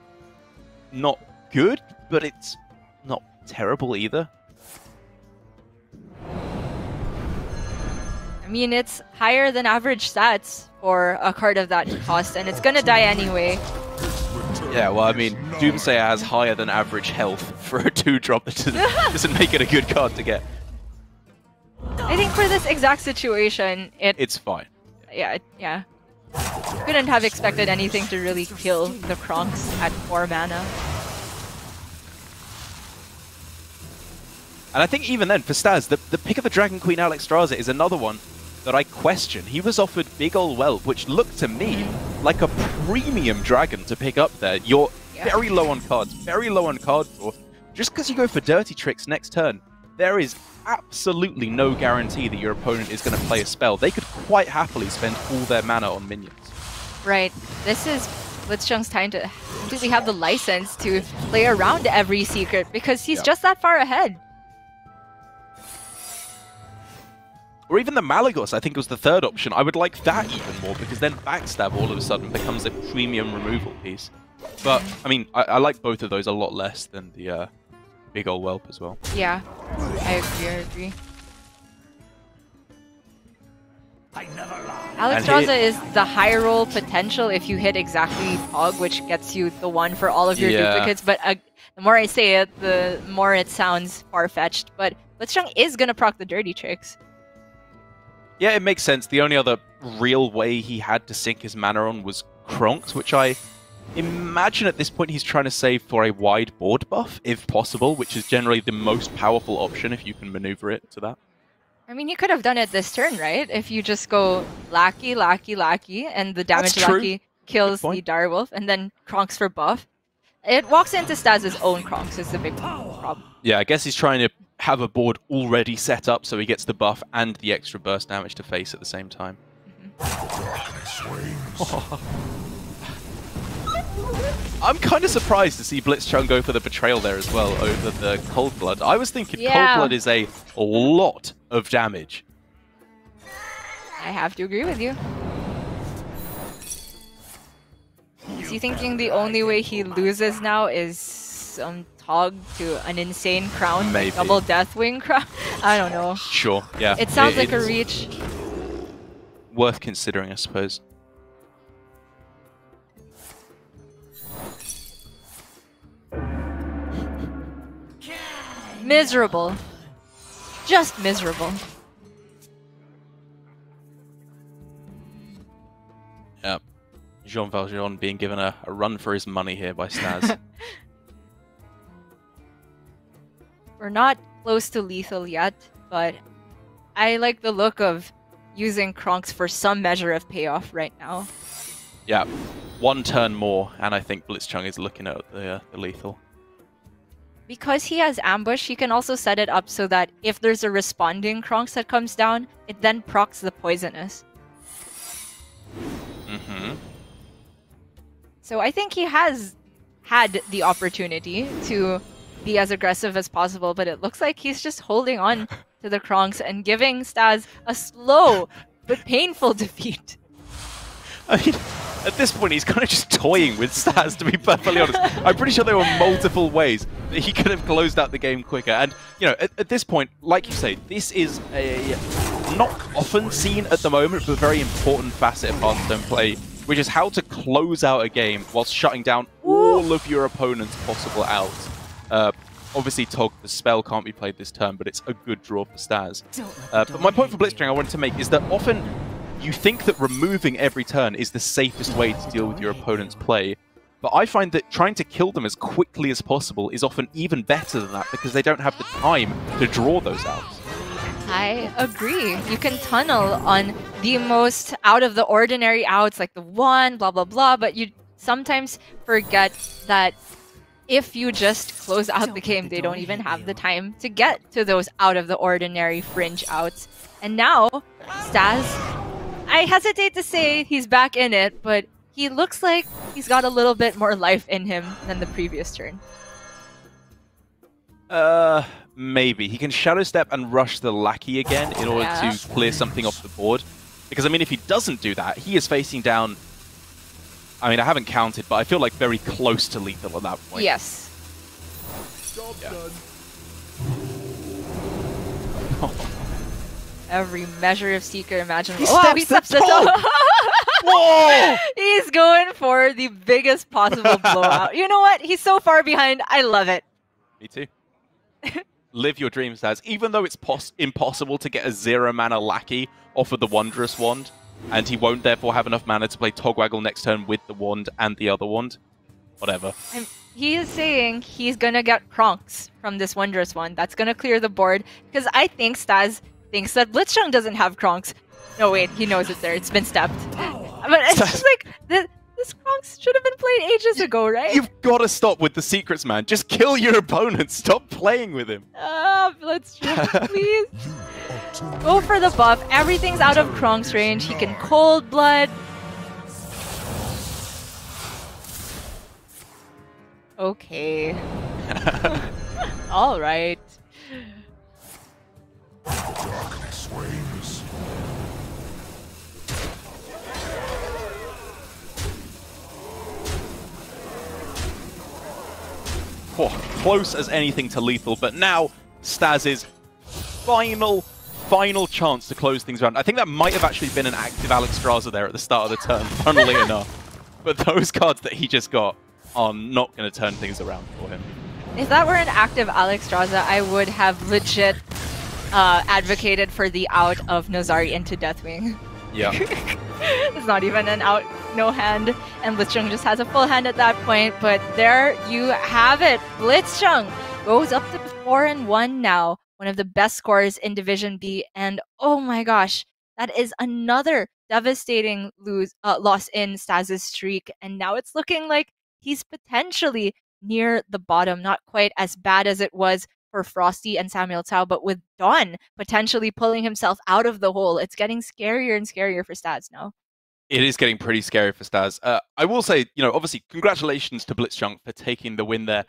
not good, but it's not terrible either. I mean, it's higher than average stats for a card of that cost, and it's gonna die anyway. Yeah, well, I mean, Doomsayer has higher than average health for a 2-drop that doesn't make it a good card to get. I think for this exact situation, it's fine. Yeah. Couldn't have expected anything to really kill the Kronks at 4 mana. And I think even then, for Staz, the pick of the Dragon Queen Alexstrasza is another one that I question. He was offered Big Ol' Whelp, which looked to me like a premium dragon to pick up there. You're very low on cards, very low on card draw. Just because you go for Dirty Tricks next turn, there is absolutely no guarantee that your opponent is going to play a spell. They could quite happily spend all their mana on minions. Right. This is blitzchung's time to completely have the license to play around every secret because he's just that far ahead. Or even the Malagos, I think was the third option. I would like that even more, because then Backstab all of a sudden becomes a premium removal piece. But, I mean, I like both of those a lot less than the Big Ol' Whelp as well. Yeah, I agree. Alexstrasza is the high roll potential if you hit exactly Tog, which gets you the one for all of your duplicates. But the more I say it, the more it sounds far-fetched. But blitzchung is going to proc the Dirty Tricks. Yeah, it makes sense. The only other real way he had to sink his mana on was Kronks, which I imagine at this point he's trying to save for a wide board buff, if possible, which is generally the most powerful option if you can maneuver it to that. I mean, you could have done it this turn, right? If you just go Lackey, Lackey, Lackey, and the damage Lackey kills the direwolf, and then Kronks for buff. It walks into Staz's own Kronks is the big problem. Yeah, I guess he's trying to have a board already set up so he gets the buff and the extra burst damage to face at the same time. I'm kind of surprised to see blitzchung go for the betrayal there as well over the cold blood. I was thinking cold blood is a lot of damage. I have to agree with you. Is he thinking the only way he loses now is some Tog to an insane crown? Maybe. Double Deathwing crown? I don't know. Sure, yeah. It sounds like a reach. Worth considering, I suppose. Miserable. Just miserable. Yeah. Jean Valjean being given a run for his money here by Staz. We're not close to lethal yet, but I like the look of using Kronks for some measure of payoff right now. Yeah, one turn more, and I think blitzchung is looking at the lethal. Because he has ambush, he can also set it up so that if there's a responding Kronks that comes down, it then procs the poisonous. So I think he has had the opportunity to be as aggressive as possible, but it looks like he's just holding on to the Kronks and giving Staz a slow but painful defeat. I mean, at this point, he's kind of just toying with Staz, to be perfectly honest. I'm pretty sure there were multiple ways that he could have closed out the game quicker. And, you know, at this point, like you say, this is a not often seen at the moment, but a very important facet of Hearthstone play, which is how to close out a game whilst shutting down all of your opponent's possible outs. Obviously, Tog, the spell can't be played this turn, but it's a good draw for Staz. But my point for blitzchung I wanted to make is that often you think that removing every turn is the safest way to deal with your opponent's play, but I find that trying to kill them as quickly as possible is often even better than that because they don't have the time to draw those outs. I agree. You can tunnel on the most out-of-the-ordinary outs, like the one, blah, blah, blah, but you sometimes forget that if you just close out the game, they don't even have the time to get to those out-of-the-ordinary fringe outs. And now, Staz, I hesitate to say he's back in it, but he looks like he's got a little bit more life in him than the previous turn. Maybe. He can Shadow Step and rush the Lackey again in order to clear something off the board. Because, I mean, if he doesn't do that, he is facing down... I mean, I haven't counted, but I feel like very close to lethal at that point. Yes. Job done. Every measure of Seeker imaginable. He steps the top! Whoa! He's going for the biggest possible blowout. You know what? He's so far behind. I love it. Me too. Live your dreams, Staz. Even though it's impossible to get a 0-mana Lackey off of the Wondrous Wand, and he won't therefore have enough mana to play Togwaggle next turn with the wand and the other wand. Whatever. He is saying he's going to get Kronks from this Wondrous Wand. That's going to clear the board, because I think Staz thinks that blitzchung doesn't have Kronks. No, wait, he knows it's there. It's been stepped. But it's just like, this Kronks should have been played ages ago, right? You've got to stop with the secrets, man. Just kill your opponent. Stop playing with him. Blitzchung, please. Go for the buff. Everything's out of Kronks range. He can cold blood. Okay. All right. Darkness wanes. Oh, close as anything to lethal, but now Staz's final chance to close things around. I think that might have actually been an active Alexstrasza there at the start of the turn, funnily enough. But those cards that he just got are not going to turn things around for him. If that were an active Alexstrasza, I would have legit advocated for the out of Nozari into Deathwing. Yeah. It's not even an out no hand, and Blitzchung just has a full hand at that point. But there you have it. Blitzchung goes up to 4-1 now, one of the best scorers in Division B. And oh my gosh, that is another devastating loss in Staz's streak. And now it's looking like he's potentially near the bottom. Not quite as bad as it was for Frosty and Samuel Tsao, but with Dawn potentially pulling himself out of the hole, it's getting scarier and scarier for Staz now. It is getting pretty scary for Staz. I will say, obviously, congratulations to Blitzchung for taking the win there.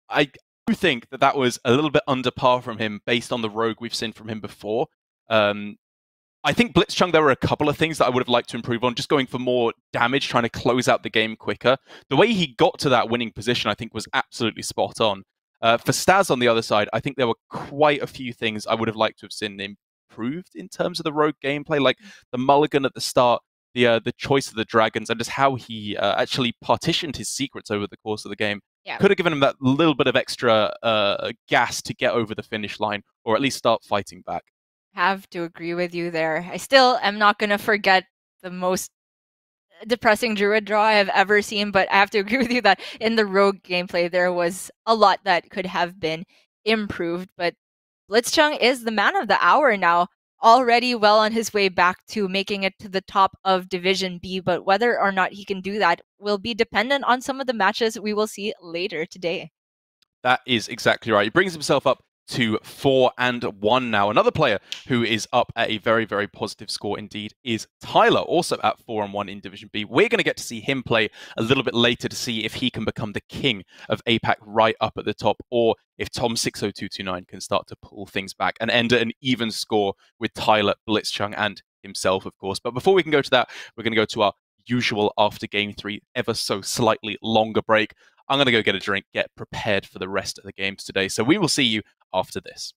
I do think that was a little bit under par from him based on the rogue we've seen from him before. I think Blitzchung, there were a couple of things that I would have liked to improve on, just going for more damage, trying to close out the game quicker. The way he got to that winning position, I think, was absolutely spot on. For Staz on the other side, I think there were quite a few things I would have liked to have seen improved in terms of the rogue gameplay, like the mulligan at the start, the choice of the dragons, and just how he actually partitioned his secrets over the course of the game. Yeah. Could have given him that little bit of extra gas to get over the finish line, or at least start fighting back. Have to agree with you there. I still am not going to forget the most depressing Druid draw I have ever seen, but I have to agree with you that in the rogue gameplay, there was a lot that could have been improved. But Blitzchung is the man of the hour now, already well on his way back to making it to the top of Division B. But whether or not he can do that will be dependent on some of the matches we will see later today. That is exactly right. He brings himself up to 4-1 now. Another player who is up at a very, very positive score indeed is Tyler, also at 4-1 in Division B. We're going to get to see him play a little bit later to see if he can become the king of APAC right up at the top, or if Tom60229 can start to pull things back and end at an even score with Tyler, Blitzchung, and himself, of course. But before we can go to that, we're going to go to our usual after Game 3, ever so slightly longer break. I'm going to go get a drink, get prepared for the rest of the games today. So we will see you after this.